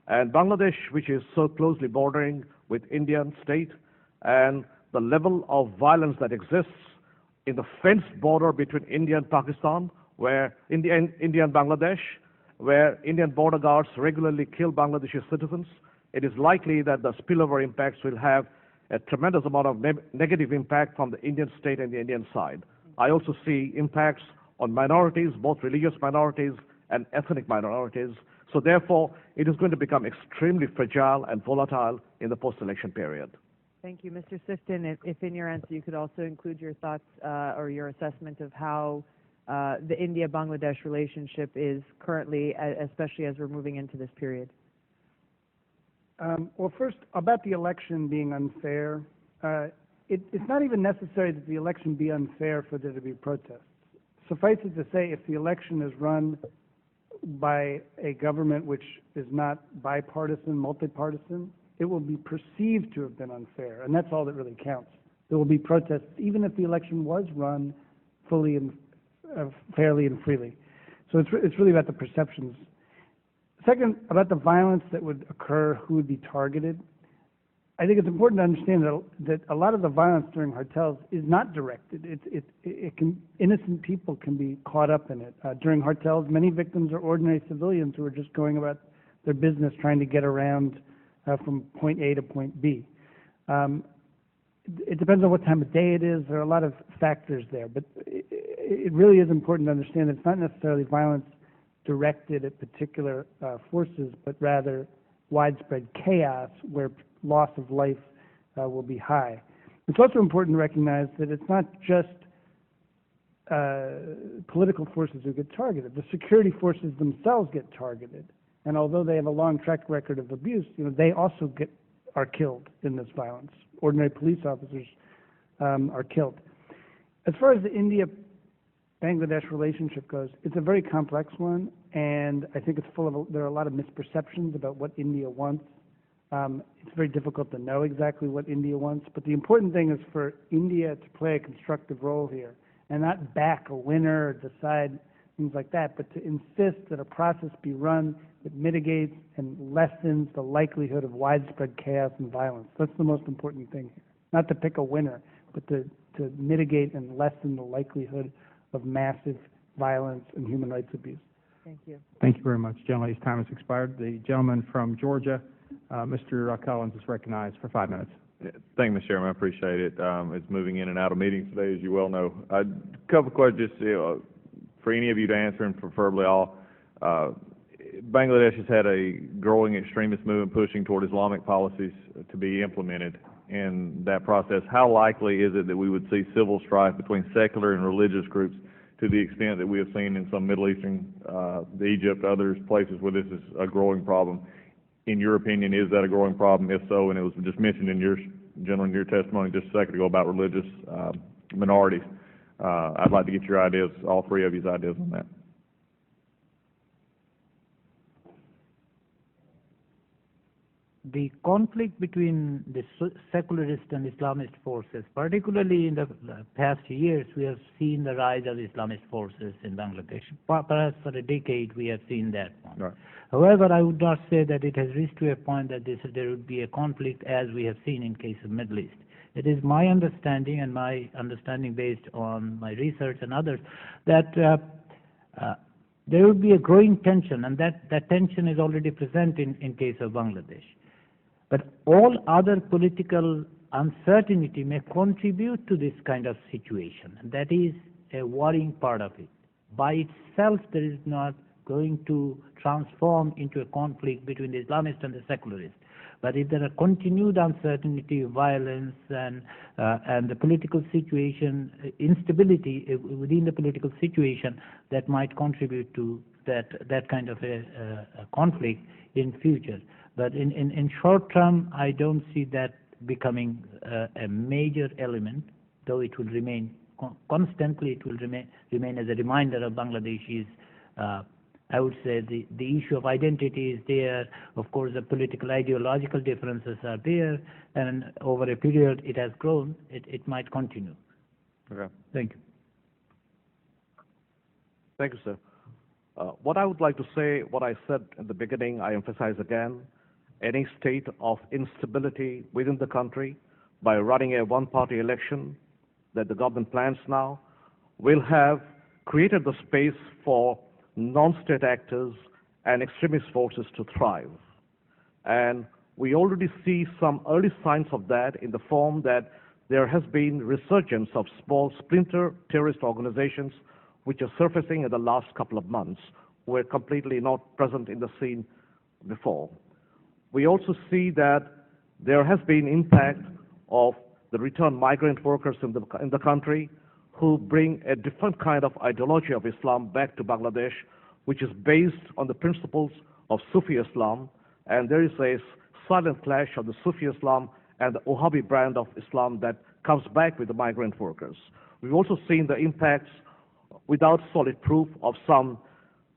And Bangladesh, which is so closely bordering with Indian state, and the level of violence that exists in the fenced border between India and Pakistan, where India and Bangladesh, where Indian border guards regularly kill Bangladeshi citizens, it is likely that the spillover impacts will have a tremendous amount of negative impact from the Indian state and the Indian side. I also see impacts on minorities, both religious minorities and ethnic minorities. So therefore, it is going to become extremely fragile and volatile in the post-election period. Thank you. Mr. Sifton, if in your answer you could also include your thoughts or your assessment of how the India-Bangladesh relationship is currently, especially as we're moving into this period. Well, first, about the election being unfair, it's not even necessary that the election be unfair for there to be protests. Suffice it to say, if the election is run by a government which is not bipartisan, multipartisan, it will be perceived to have been unfair, and that's all that really counts. There will be protests, even if the election was run fully and fairly and freely. So it's really about the perceptions. Second, about the violence that would occur, who would be targeted. I think it's important to understand that a lot of the violence during hotels is not directed. Innocent people can be caught up in it. During hotels, many victims are ordinary civilians who are just going about their business trying to get around from point A to point B. It depends on what time of day it is. There are a lot of factors there, but it really is important to understand that it's not necessarily violence directed at particular forces, but rather widespread chaos where loss of life will be high. It's also important to recognize that it's not just political forces who get targeted. The security forces themselves get targeted, and although they have a long track record of abuse, they also are killed in this violence. Ordinary police officers are killed. As far as the India-Bangladesh relationship goes, it's a very complex one, and I think it's there are a lot of misperceptions about what India wants. It's very difficult to know exactly what India wants, but the important thing is for India to play a constructive role here and not back a winner or decide things like that, but to insist that a process be run that mitigates and lessens the likelihood of widespread chaos and violence. That's the most important thing here. Not to pick a winner, but to mitigate and lessen the likelihood of massive violence and human rights abuse. Thank you. Thank you very much. Gentleman's time has expired. The gentleman from Georgia, Mr. Collins, is recognized for 5 minutes. Thank you, Mr. Chairman. I appreciate it. It's moving in and out of meetings today, as you well know. A couple of questions for any of you to answer, and preferably all. Bangladesh has had a growing extremist movement pushing toward Islamic policies to be implemented in that process. How likely is it that we would see civil strife between secular and religious groups to the extent that we have seen in some Middle Eastern, Egypt, other places where this is a growing problem? In your opinion, is that a growing problem? If so, and it was just mentioned in your testimony just a second ago about religious minorities, I'd like to get your ideas, all three of you's ideas on that. The conflict between the secularist and Islamist forces, particularly in the past years, we have seen the rise of Islamist forces in Bangladesh. Perhaps for a decade we have seen that one. Right. However, I would not say that it has reached to a point that there would be a conflict as we have seen in case of Middle East. It is my understanding, and my understanding based on my research and others, that there would be a growing tension, and that tension is already present in case of Bangladesh. But all other political uncertainty may contribute to this kind of situation, and that is a worrying part of it. By itself, there is not going to transform into a conflict between the Islamist and the secularist. But if there are continued uncertainty, violence, and the political situation, instability within the political situation, that might contribute to that kind of a conflict in future. But in short term, I don't see that becoming a major element, though it will remain constantly. It will remain as a reminder of Bangladesh's. I would say the issue of identity is there. Of course, the political ideological differences are there, and over a period it has grown. It might continue. Okay. Thank you. Thank you, sir. What I would like to say, what I said at the beginning, I emphasize again, any state of instability within the country by running a one-party election that the government plans now will have created the space for non-state actors and extremist forces to thrive. And we already see some early signs of that in the form that there has been resurgence of small splinter terrorist organizations which are surfacing in the last couple of months, were completely not present in the scene before. We also see that there has been impact of the returned migrant workers in the country who bring a different kind of ideology of Islam back to Bangladesh, which is based on the principles of Sufi Islam, and there is a silent clash of the Sufi Islam and the Wahhabi brand of Islam that comes back with the migrant workers. We've also seen the impacts, without solid proof, of some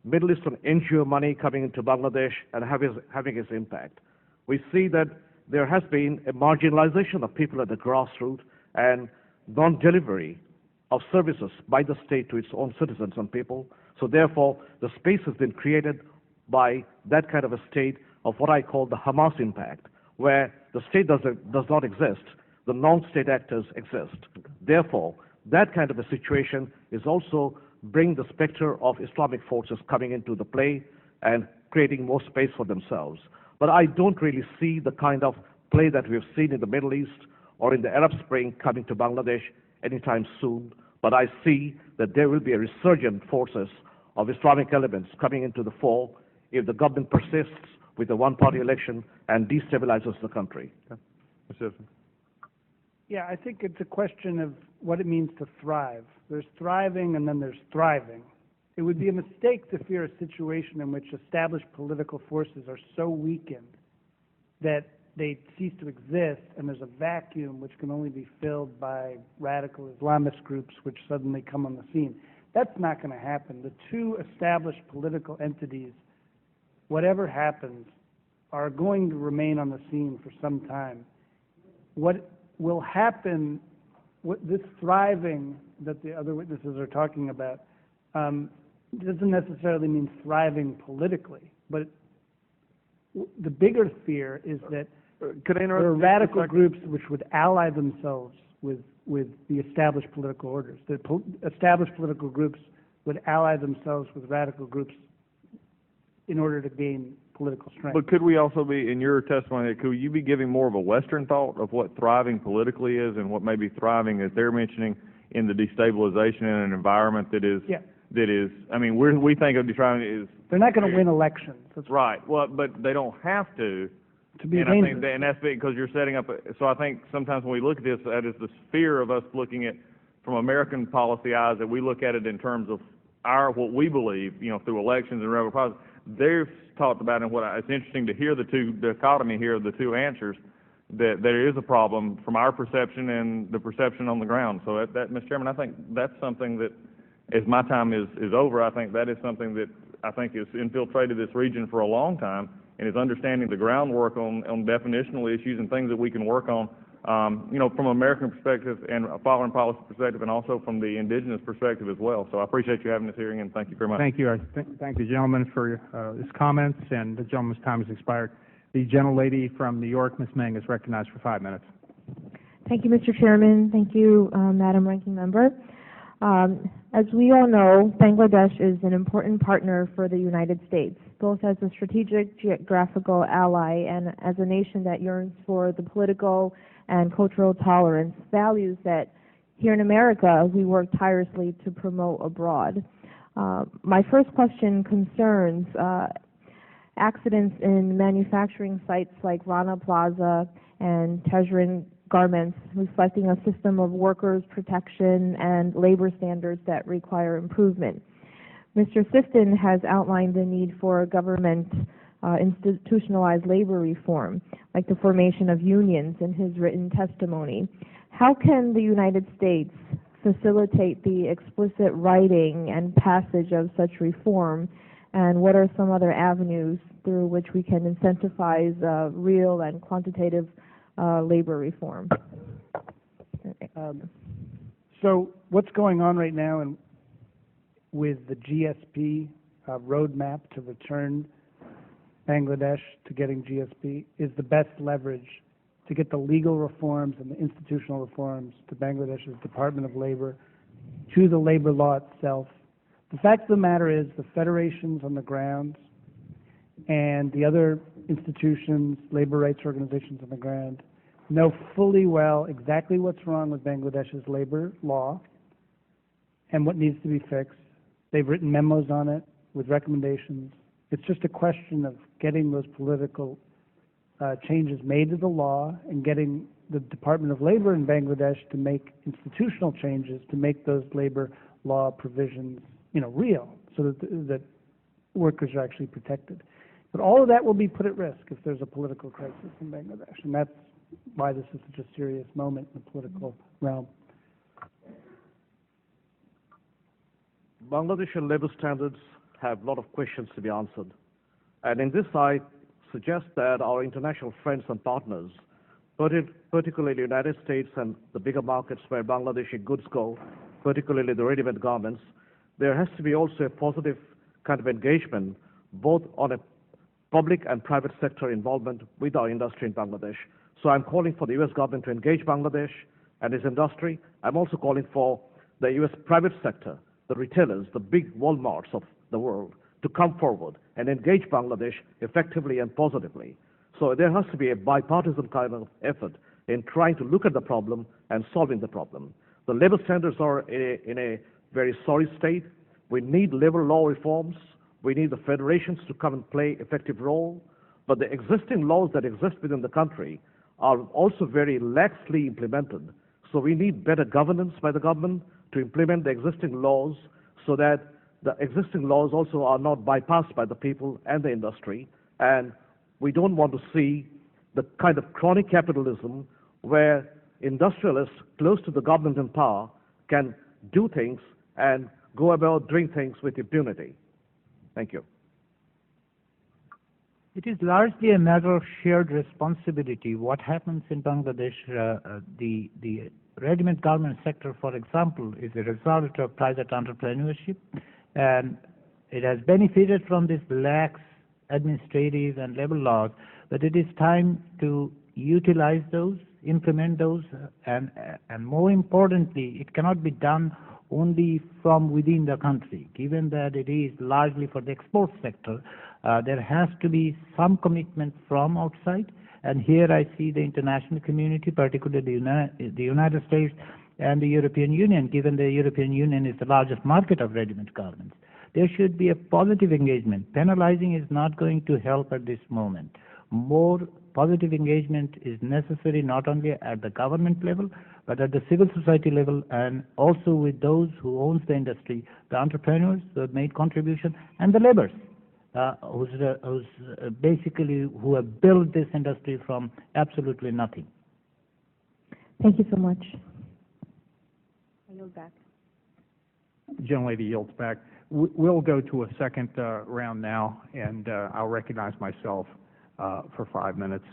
Middle Eastern NGO money coming into Bangladesh and having its impact. We see that there has been a marginalization of people at the grassroots and non-delivery of services by the state to its own citizens and people. So therefore, the space has been created by that kind of a state of what I call the Hamas impact, where the state does not exist, the non-state actors exist. Therefore, that kind of a situation is also bring the specter of Islamic forces coming into the play and creating more space for themselves. But I don't really see the kind of play that we've seen in the Middle East or in the Arab Spring coming to Bangladesh anytime soon. But I see that there will be a resurgent forces of Islamic elements coming into the fore if the government persists with a one-party election and destabilizes the country. Yeah, I think it's a question of what it means to thrive. There's thriving and then there's thriving. It would be a mistake to fear a situation in which established political forces are so weakened that they cease to exist and there's a vacuum which can only be filled by radical Islamist groups which suddenly come on the scene. That's not going to happen. The two established political entities, whatever happens, are going to remain on the scene for some time. What will happen, this thriving that the other witnesses are talking about, doesn't necessarily mean thriving politically, but the bigger fear is that there are radical groups which would ally themselves with the established political orders. The established political groups would ally themselves with radical groups in order to gain political strength. But could we also be, in your testimony, could you be giving more of a Western thought of what thriving politically is and what may be thriving, as they're mentioning, in the destabilization in an environment that is, I mean, we think of thriving is... They're not going to win elections. That's right. Well, but they don't have to. To be and dangerous. I think and that's because you're setting up, so I think sometimes when we look at this, that is the fear of us looking at, from American policy eyes, that we look at it in terms of what we believe, through elections and rebel policy. They've talked about, and it's interesting to hear the dichotomy here of the two answers, that there is a problem from our perception and the perception on the ground. So Mr. Chairman, I think that's something that, as my time is over, I think that is something that I think has infiltrated this region for a long time, and is understanding the groundwork on definitional issues and things that we can work on, from an American perspective and a foreign policy perspective, and also from the indigenous perspective as well. So I appreciate you having this hearing, and thank you very much. Thank you. I thank the gentleman for his comments, and the gentleman's time has expired. The gentlelady from New York, Ms. Meng, is recognized for 5 minutes. Thank you, Mr. Chairman. Thank you, Madam Ranking Member. As we all know, Bangladesh is an important partner for the United States, both as a strategic geographical ally and as a nation that yearns for the political and cultural tolerance, values that here in America we work tirelessly to promote abroad. My first question concerns accidents in manufacturing sites like Rana Plaza and Tezrin Garments, reflecting a system of workers' protection and labor standards that require improvement. Mr. Sifton has outlined the need for government institutionalized labor reform, like the formation of unions, in his written testimony. How can the United States facilitate the explicit writing and passage of such reform, and what are some other avenues through which we can incentivize real and quantitative labor reform? So what's going on right now with the GSP roadmap to return Bangladesh to getting GSP is the best leverage to get the legal reforms and the institutional reforms to Bangladesh's Department of Labor, to the labor law itself. The fact of the matter is the federations on the ground and the other institutions, labor rights organizations on the ground, know fully well exactly what's wrong with Bangladesh's labor law and what needs to be fixed. They've written memos on it with recommendations. It's just a question of getting those political changes made to the law and getting the Department of Labor in Bangladesh to make institutional changes to make those labor law provisions, real, so that workers are actually protected. But all of that will be put at risk if there's a political crisis in Bangladesh, and that's why this is such a serious moment in the political realm. Bangladeshi labor standards have a lot of questions to be answered. And in this, I suggest that our international friends and partners, particularly the United States and the bigger markets where Bangladeshi goods go, particularly the ready-made garments, there has to be also a positive kind of engagement both on a public and private sector involvement with our industry in Bangladesh. So I'm calling for the U.S. government to engage Bangladesh and its industry. I'm also calling for the U.S. private sector, the retailers, the big Walmarts of the world, to come forward and engage Bangladesh effectively and positively. So there has to be a bipartisan kind of effort in trying to look at the problem and solving the problem. The labor standards are in a very sorry state. We need labor law reforms. We need the federations to come and play effective role. But the existing laws that exist within the country are also very laxly implemented. So we need better governance by the government to implement the existing laws so that the existing laws also are not bypassed by the people and the industry. And we don't want to see the kind of chronic capitalism where industrialists close to the government and power can do things and go about doing things with impunity. Thank you. It is largely a matter of shared responsibility. What happens in Bangladesh, the ready-made garment sector, for example, is a result of private entrepreneurship, and it has benefited from these lax administrative and labor laws, but it is time to utilize those, implement those, and more importantly, it cannot be done only from within the country. Given that it is largely for the export sector, there has to be some commitment from outside, and here I see the international community, particularly the United States and the European Union, given the European Union is the largest market of ready-made garments. There should be a positive engagement. Penalizing is not going to help at this moment. More positive engagement is necessary not only at the government level, but at the civil society level, and also with those who owns the industry, the entrepreneurs who have made contribution, and the laborers who have built this industry from absolutely nothing. Thank you so much. I yield back. Gentlelady yields back. We'll go to a second round now, and I'll recognize myself for 5 minutes.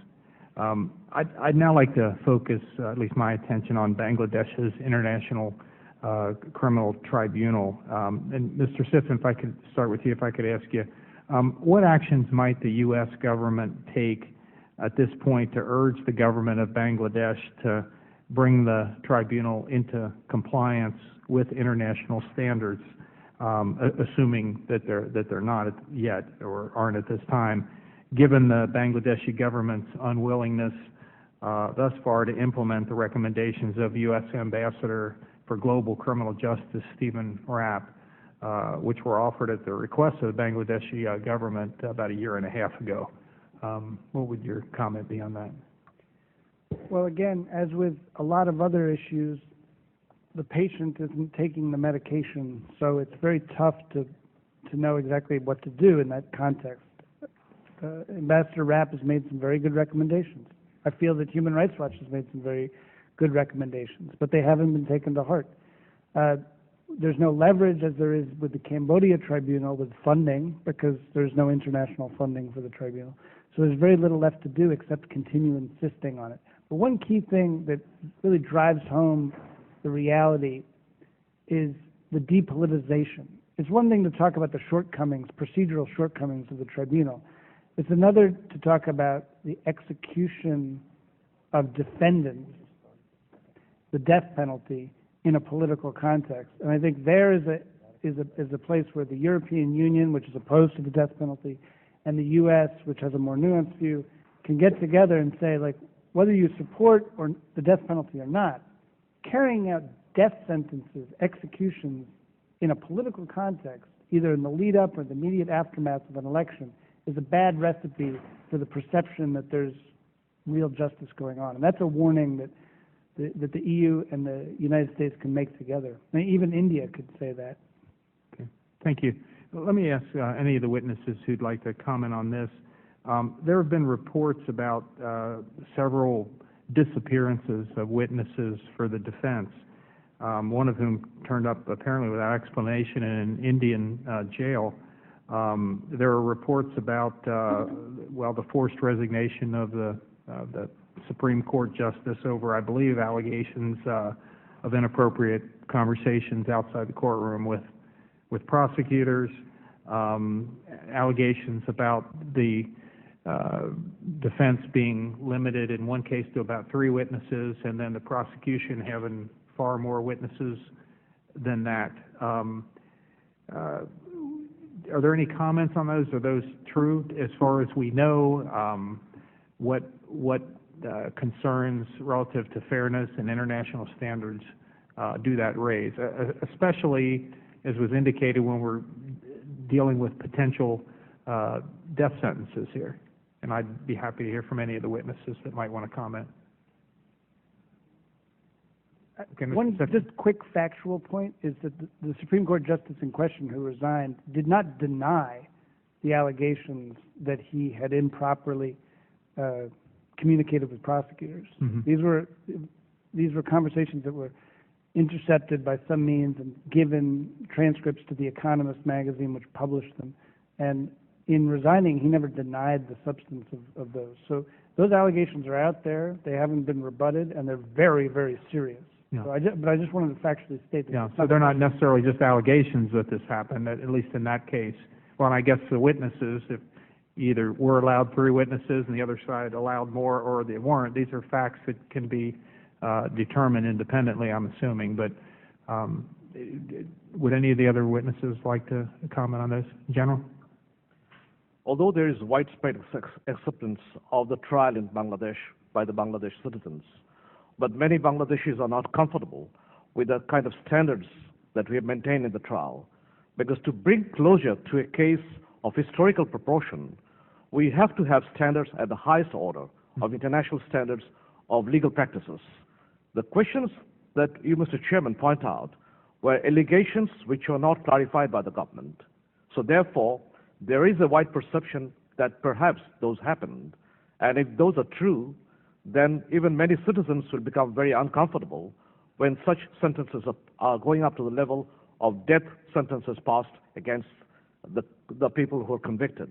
I'd now like to focus at least my attention on Bangladesh's International Criminal Tribunal. And Mr. Sifin, if I could start with you, if I could ask you, what actions might the U.S. government take at this point to urge the government of Bangladesh to bring the tribunal into compliance with international standards, assuming that they're not yet or aren't at this time, given the Bangladeshi government's unwillingness thus far to implement the recommendations of U.S. Ambassador for Global Criminal Justice Stephen Rapp, which were offered at the request of the Bangladeshi government about a year and a half ago. What would your comment be on that? Well, again, as with a lot of other issues, the patient isn't taking the medication, so it's very tough to know exactly what to do in that context. Ambassador Rapp has made some very good recommendations. I feel that Human Rights Watch has made some very good recommendations, but they haven't been taken to heart. There's no leverage, as there is with the Cambodia tribunal, with funding, because there's no international funding for the tribunal. So there's very little left to do except continue insisting on it. But one key thing that really drives home the reality is the depolitization. It's one thing to talk about the shortcomings, procedural shortcomings of the tribunal. It's another to talk about the execution of defendants, the death penalty, in a political context. And I think there is a place where the European Union, which is opposed to the death penalty, and the U.S., which has a more nuanced view, can get together and say, like, whether you support or the death penalty or not, carrying out death sentences, executions in a political context, either in the lead-up or the immediate aftermath of an election, is a bad recipe for the perception that there's real justice going on. And that's a warning that the EU and the United States can make together. I mean, even India could say that. Okay. Thank you. Let me ask any of the witnesses who'd like to comment on this. There have been reports about several disappearances of witnesses for the defense, one of whom turned up apparently without explanation in an Indian jail. There are reports about, the forced resignation of the Supreme Court justice over, I believe, allegations of inappropriate conversations outside the courtroom with prosecutors. allegations about the defense being limited in one case to about 3 witnesses, and then the prosecution having far more witnesses than that. Are there any comments on those? Are those true? As far as we know, what concerns relative to fairness and international standards do that raise, especially as was indicated when we're dealing with potential death sentences here? And I'd be happy to hear from any of the witnesses that might want to comment. Okay, One just quick factual point is that the Supreme Court justice in question who resigned did not deny the allegations that he had improperly communicated with prosecutors. These were conversations that were intercepted by some means and given transcripts to The Economist magazine, which published them. And in resigning, he never denied the substance of those. So those allegations are out there. They haven't been rebutted, and they're very, very serious. Yeah. So but I just wanted to factually state that. Yeah, so they're not necessarily just allegations that this happened, at least in that case. Well, and I guess the witnesses, if either were allowed 3 witnesses and the other side allowed more, or they weren't, these are facts that can be determined independently, I'm assuming. But would any of the other witnesses like to comment on those, General? Although there is widespread acceptance of the trial in Bangladesh by the Bangladesh citizens, but many Bangladeshis are not comfortable with the kind of standards that we have maintained in the trial. Because to bring closure to a case of historical proportion, we have to have standards at the highest order of international standards of legal practices. The questions that you, Mr. Chairman, point out were allegations which were not clarified by the government. So therefore, there is a wide perception that perhaps those happened. And if those are true, then even many citizens will become very uncomfortable when such sentences are going up to the level of death sentences passed against the people who are convicted.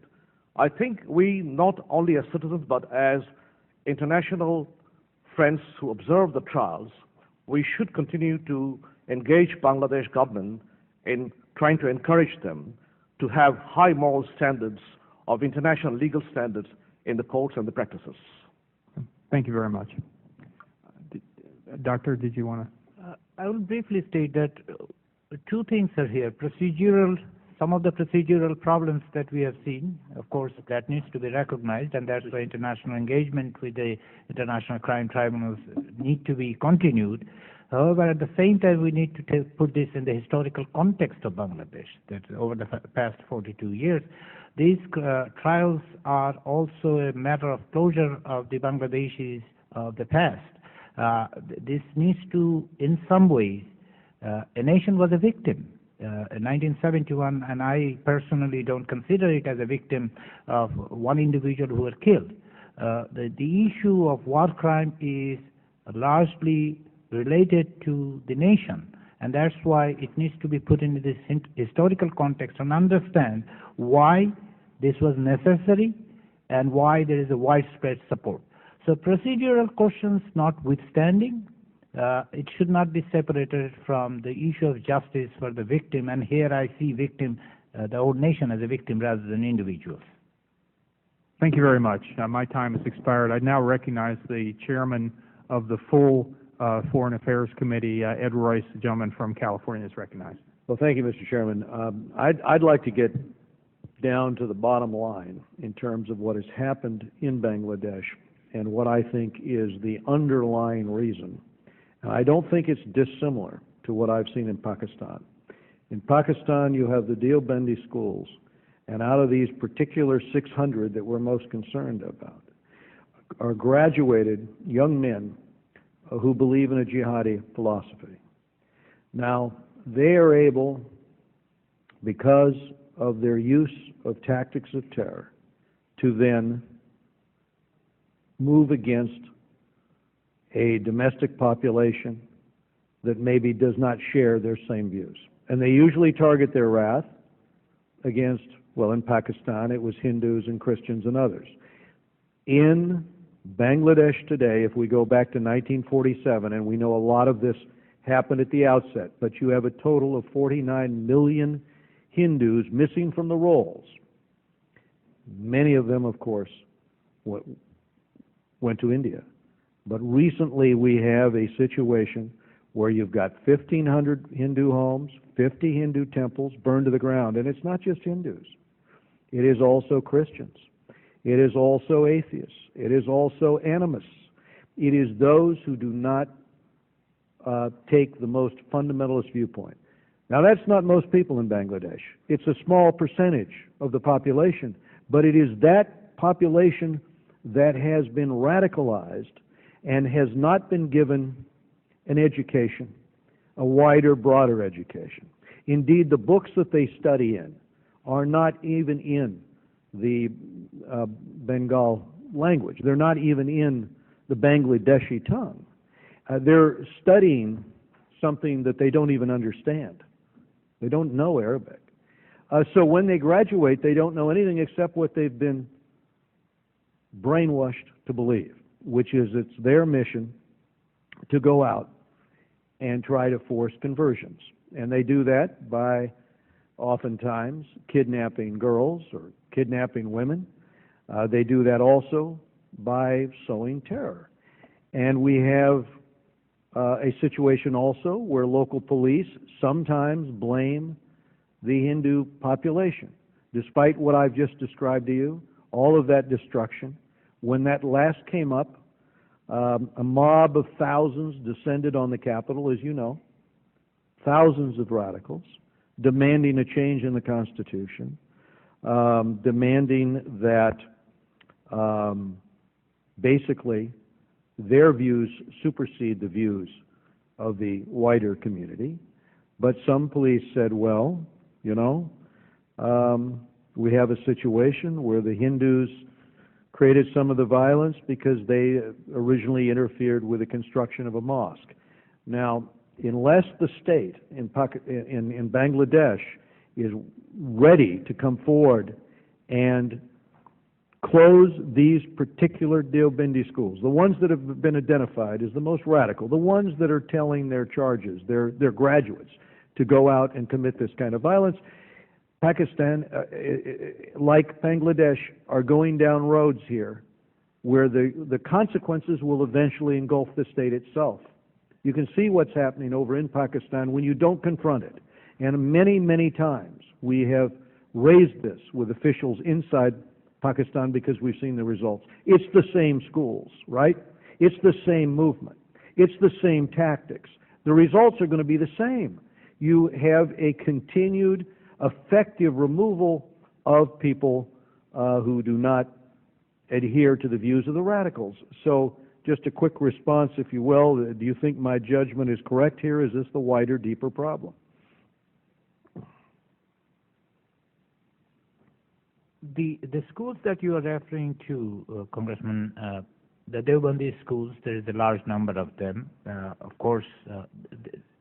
I think we, not only as citizens, but as international friends who observe the trials, we should continue to engage Bangladesh government in trying to encourage them to have high moral standards of international legal standards in the courts and the practices. Thank you very much. Doctor, did you want to? I will briefly state that 2 things are here. Some of the procedural problems that we have seen, of course, that needs to be recognized, and that's why international engagement with the international crime tribunals need to be continued. However, at the same time, we need to put this in the historical context of Bangladesh, that over the past 42 years, these trials are also a matter of closure of the Bangladeshis of the past. This needs to, in some ways, a nation was a victim in 1971, and I personally don't consider it as a victim of one individual who was killed. The issue of war crime is largely related to the nation, and that's why it needs to be put into this historical context and understand why this was necessary and why there is a widespread support. So procedural questions notwithstanding, it should not be separated from the issue of justice for the victim, and here I see victim, the whole nation as a victim rather than individuals. Thank you very much. My time has expired. I now recognize the chairman of the full Foreign Affairs Committee, Ed Royce, the gentleman from California, is recognized. Well, thank you, Mr. Chairman. I'd like to get down to the bottom line in terms of what has happened in Bangladesh and what I think is the underlying reason. And I don't think it's dissimilar to what I've seen in Pakistan. In Pakistan, you have the Deobandi schools, and out of these particular 600 that we're most concerned about are graduated young men who believe in a jihadi philosophy. Now, they are able, because of their use of tactics of terror, to then move against a domestic population that maybe does not share their same views. And they usually target their wrath against, well, in Pakistan, it was Hindus and Christians and others. In Bangladesh today, if we go back to 1947, and we know a lot of this happened at the outset, but you have a total of 49 million Hindus missing from the rolls. Many of them, of course, went to India. But recently we have a situation where you've got 1,500 Hindu homes, 50 Hindu temples burned to the ground. And it's not just Hindus. It is also Christians. It is also atheists. It is also animists. It is those who do not take the most fundamentalist viewpoint. Now, that's not most people in Bangladesh. It's a small percentage of the population, but it is that population that has been radicalized and has not been given an education, a wider, broader education. Indeed, the books that they study in are not even in the Bengal language. They're not even in the Bangladeshi tongue. They're studying something that they don't even understand. They don't know Arabic. So when they graduate, they don't know anything except what they've been brainwashed to believe, which is it's their mission to go out and try to force conversions. And they do that by oftentimes kidnapping girls or kidnapping women. They do that also by sowing terror. And we have a situation also where local police sometimes blame the Hindu population. Despite what I've just described to you, all of that destruction, when that last came up, a mob of thousands descended on the Capitol, as you know, thousands of radicals, demanding a change in the Constitution, demanding that basically their views supersede the views of the wider community. But some police said, well, you know, we have a situation where the Hindus created some of the violence because they originally interfered with the construction of a mosque. Now, unless the state in Bangladesh is ready to come forward and close these particular Deobandi schools, the ones that have been identified as the most radical, the ones that are telling their charges, their graduates, to go out and commit this kind of violence, Pakistan, like Bangladesh, are going down roads here where the consequences will eventually engulf the state itself. You can see what's happening over in Pakistan when you don't confront it. And many, many times we have raised this with officials inside Pakistan because we've seen the results. It's the same schools, right? It's the same movement. It's the same tactics. The results are going to be the same. You have a continued effective removal of people who do not adhere to the views of the radicals. So just a quick response, if you will. Do you think my judgment is correct here? Is this the wider, deeper problem? The schools that you are referring to, Congressman, the Deobandi schools, there is a large number of them. Of course,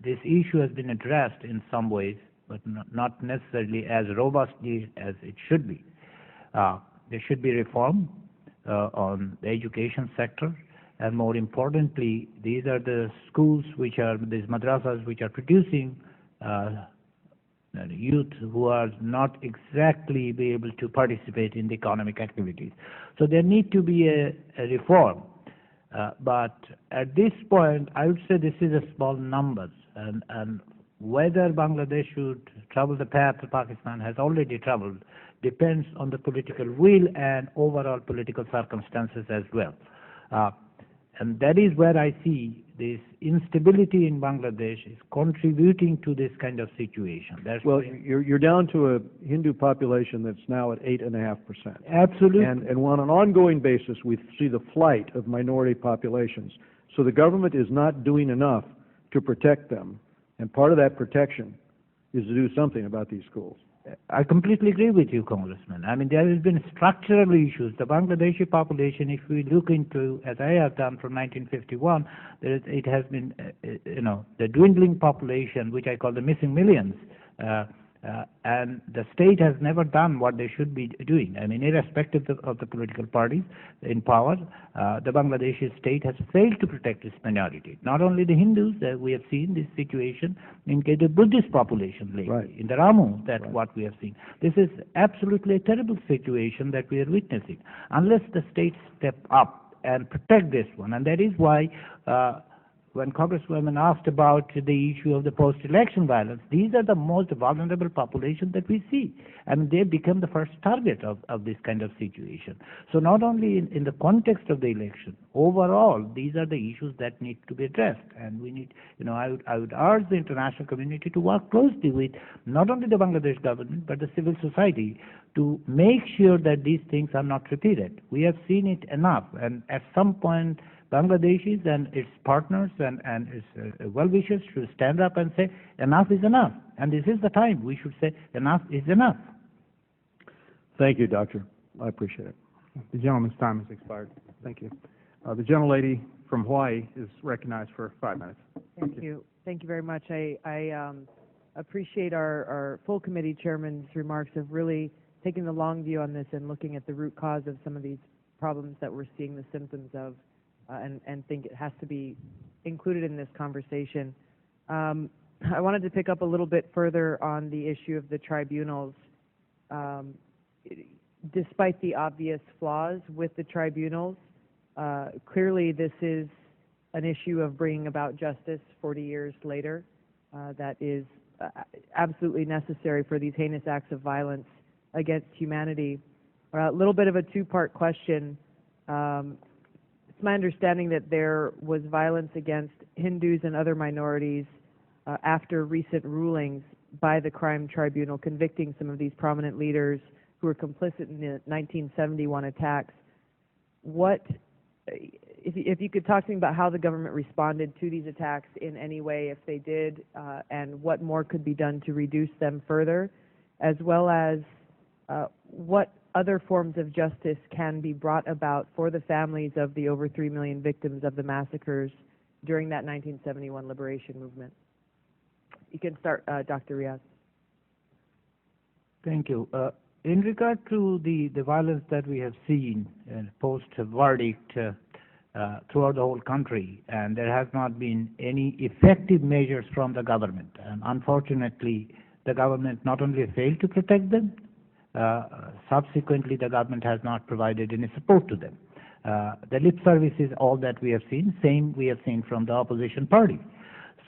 this issue has been addressed in some ways, but not necessarily as robustly as it should be. There should be reform on the education sector, and more importantly, these are the schools which are, these madrasas which are producing youth who are not exactly be able to participate in the economic activities. So there need to be a reform. But at this point, I would say this is a small numbers, and whether Bangladesh should travel the path that Pakistan has already traveled depends on the political will and overall political circumstances as well. And that is where I see this instability in Bangladesh is contributing to this kind of situation. That's well, you're down to a Hindu population that's now at 8.5%. Absolutely. And on an ongoing basis, we see the flight of minority populations. So the government is not doing enough to protect them. And part of that protection is to do something about these schools. I completely agree with you, Congressman. I mean, there has been structural issues. The Bangladeshi population, if we look into, as I have done from 1951, it has been, the dwindling population, which I call the missing millions, And the state has never done what they should be doing. I mean, irrespective of the political parties in power, the Bangladeshi state has failed to protect its minority. Not only the Hindus, we have seen this situation in the Buddhist population lately, Right. in the Ramu, that's what we have seen. This is absolutely a terrible situation that we are witnessing. Unless the states step up and protect this one, and that is why when Congresswoman asked about the issue of the post-election violence, these are the most vulnerable population that we see. I mean, they become the first target of this kind of situation. So not only in the context of the election, overall, these are the issues that need to be addressed. And we need, I would urge the international community to work closely with not only the Bangladesh government, but the civil society to make sure that these things are not repeated. We have seen it enough, and at some point, Bangladeshis and its partners and its well-wishers should stand up and say, enough is enough. And this is the time we should say, enough is enough. Thank you, Doctor. I appreciate it. The gentleman's time has expired. Thank you. The gentlelady from Hawaii is recognized for 5 minutes. Thank you. Thank you very much. I appreciate our full committee chairman's remarks of really taking the long view on this and looking at the root cause of some of these problems that we're seeing the symptoms of, and think it has to be included in this conversation. I wanted to pick up a little bit further on the issue of the tribunals. Despite the obvious flaws with the tribunals, clearly this is an issue of bringing about justice 40 years later that is absolutely necessary for these heinous acts of violence against humanity. A little bit of a two-part question. It's my understanding that there was violence against Hindus and other minorities after recent rulings by the crime tribunal convicting some of these prominent leaders who were complicit in the 1971 attacks. If you could talk to me about how the government responded to these attacks in any way, if they did, and what more could be done to reduce them further, as well as what other forms of justice can be brought about for the families of the over 3 million victims of the massacres during that 1971 liberation movement. You can start, Dr. Riaz. Thank you. In regard to the violence that we have seen post-verdict throughout the whole country, and there has not been any effective measures from the government. And unfortunately, the government not only failed to protect them, subsequently the government has not provided any support to them. The lip service is all that we have seen, same we have seen from the opposition party.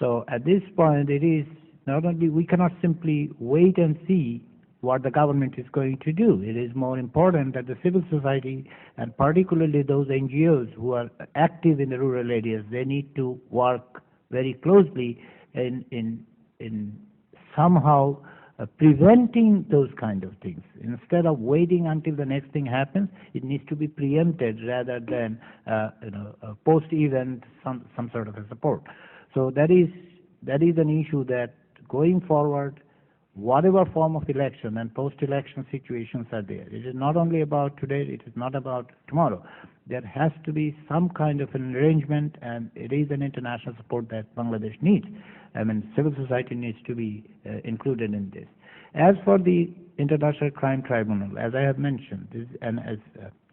So at this point, it is not only, we cannot simply wait and see what the government is going to do. It is more important that the civil society, and particularly those NGOs who are active in the rural areas, they need to work very closely in somehow preventing those kind of things. Instead of waiting until the next thing happens, it needs to be preempted rather than post-event some sort of a support. So that is an issue that going forward, whatever form of election and post-election situations are there, it is not only about today, it is not about tomorrow. There has to be some kind of an arrangement, and it is an international support that Bangladesh needs. I mean, civil society needs to be included in this. As for the International Crime Tribunal, as I have mentioned, and as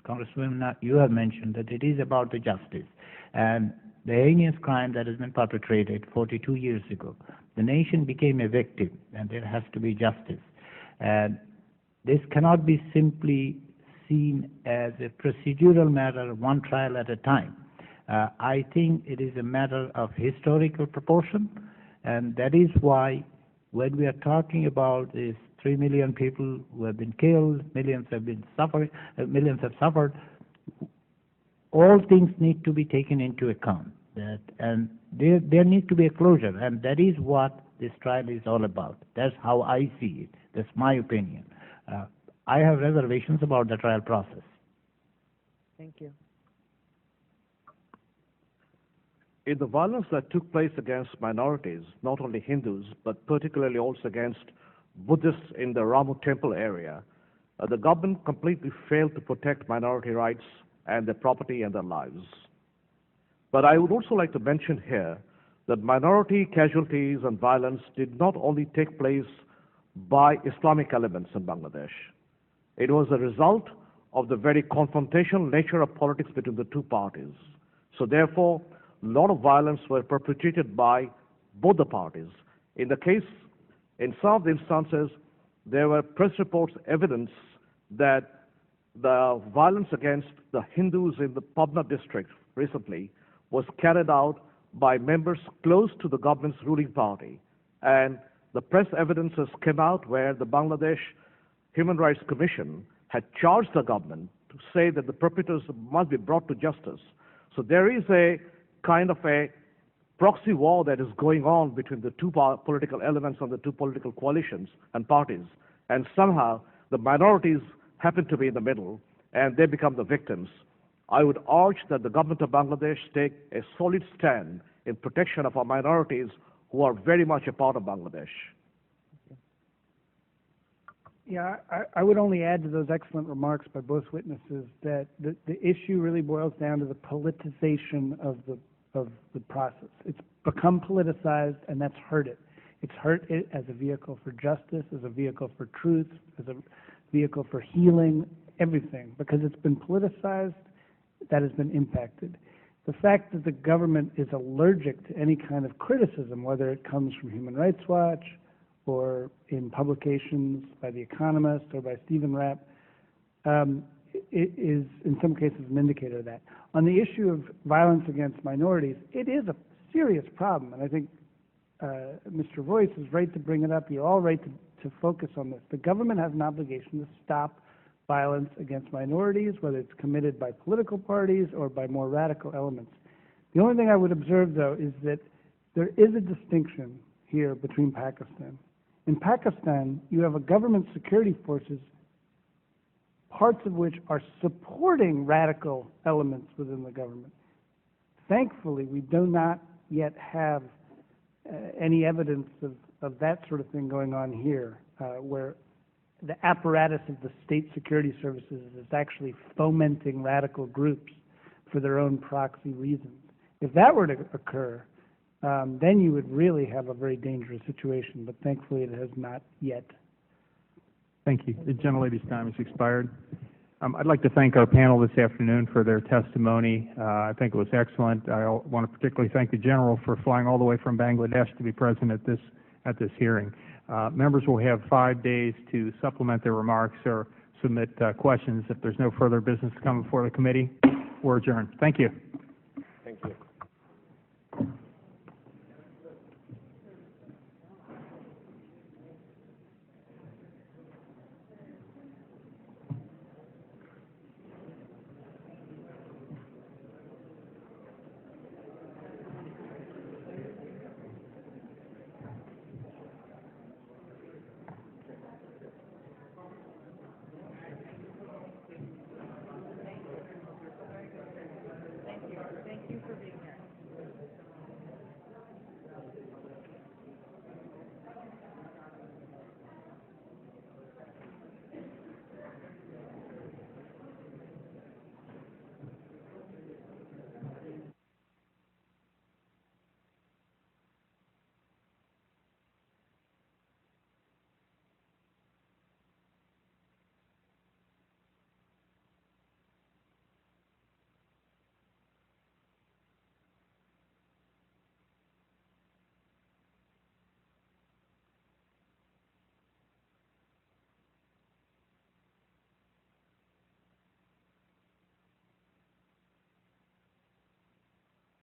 Congresswoman, you have mentioned, that it is about the justice. And the heinous crime that has been perpetrated 42 years ago, the nation became a victim, and there has to be justice. And this cannot be simply seen as a procedural matter, one trial at a time. I think it is a matter of historical proportion, and that is why when we are talking about these 3 million people who have been killed, millions have suffered, all things need to be taken into account. And there needs to be a closure, and that is what this trial is all about. That's how I see it. That's my opinion. I have reservations about the trial process. Thank you. In the violence that took place against minorities, not only Hindus, but particularly also against Buddhists in the Ramu temple area, the government completely failed to protect minority rights and their property and their lives. But I would also like to mention here that minority casualties and violence did not only take place by Islamic elements in Bangladesh. It was a result of the very confrontational nature of politics between the two parties. So therefore, a lot of violence were perpetrated by both the parties. In some of the instances, there were press reports, evidence that the violence against the Hindus in the Pabna district recently was carried out by members close to the government's ruling party. And the press evidences came out where the Bangladesh Human Rights Commission had charged the government to say that the perpetrators must be brought to justice. So there is a kind of a proxy war that is going on between the two political elements and the two political coalitions and parties. And somehow the minorities happen to be in the middle and they become the victims. I would urge that the government of Bangladesh take a solid stand in protection of our minorities who are very much a part of Bangladesh. Yeah, I would only add to those excellent remarks by both witnesses that the issue really boils down to the politicization of the process. It's become politicized, and that's hurt it. It's hurt it as a vehicle for justice, as a vehicle for truth, as a vehicle for healing, everything. Because it's been politicized, that has been impacted. The fact that the government is allergic to any kind of criticism, whether it comes from Human Rights Watch or in publications by The Economist or by Stephen Rapp, it is in some cases an indicator of that. On the issue of violence against minorities, it is a serious problem, and I think Mr. Royce is right to bring it up. You're all right to focus on this. The government has an obligation to stop violence against minorities, whether it's committed by political parties or by more radical elements. The only thing I would observe, though, is that there is a distinction here between Pakistan. In Pakistan, you have a government security forces, parts of which are supporting radical elements within the government. Thankfully, we do not yet have any evidence of that sort of thing going on here, where the apparatus of the state security services is actually fomenting radical groups for their own proxy reasons. If that were to occur, then you would really have a very dangerous situation, but thankfully it has not yet. Thank you. The gentlelady's time has expired. I'd like to thank our panel this afternoon for their testimony. I think it was excellent. I want to particularly thank the General for flying all the way from Bangladesh to be present at this hearing. Members will have 5 days to supplement their remarks or submit questions. If there's no further business to come before the committee, we're adjourned. Thank you.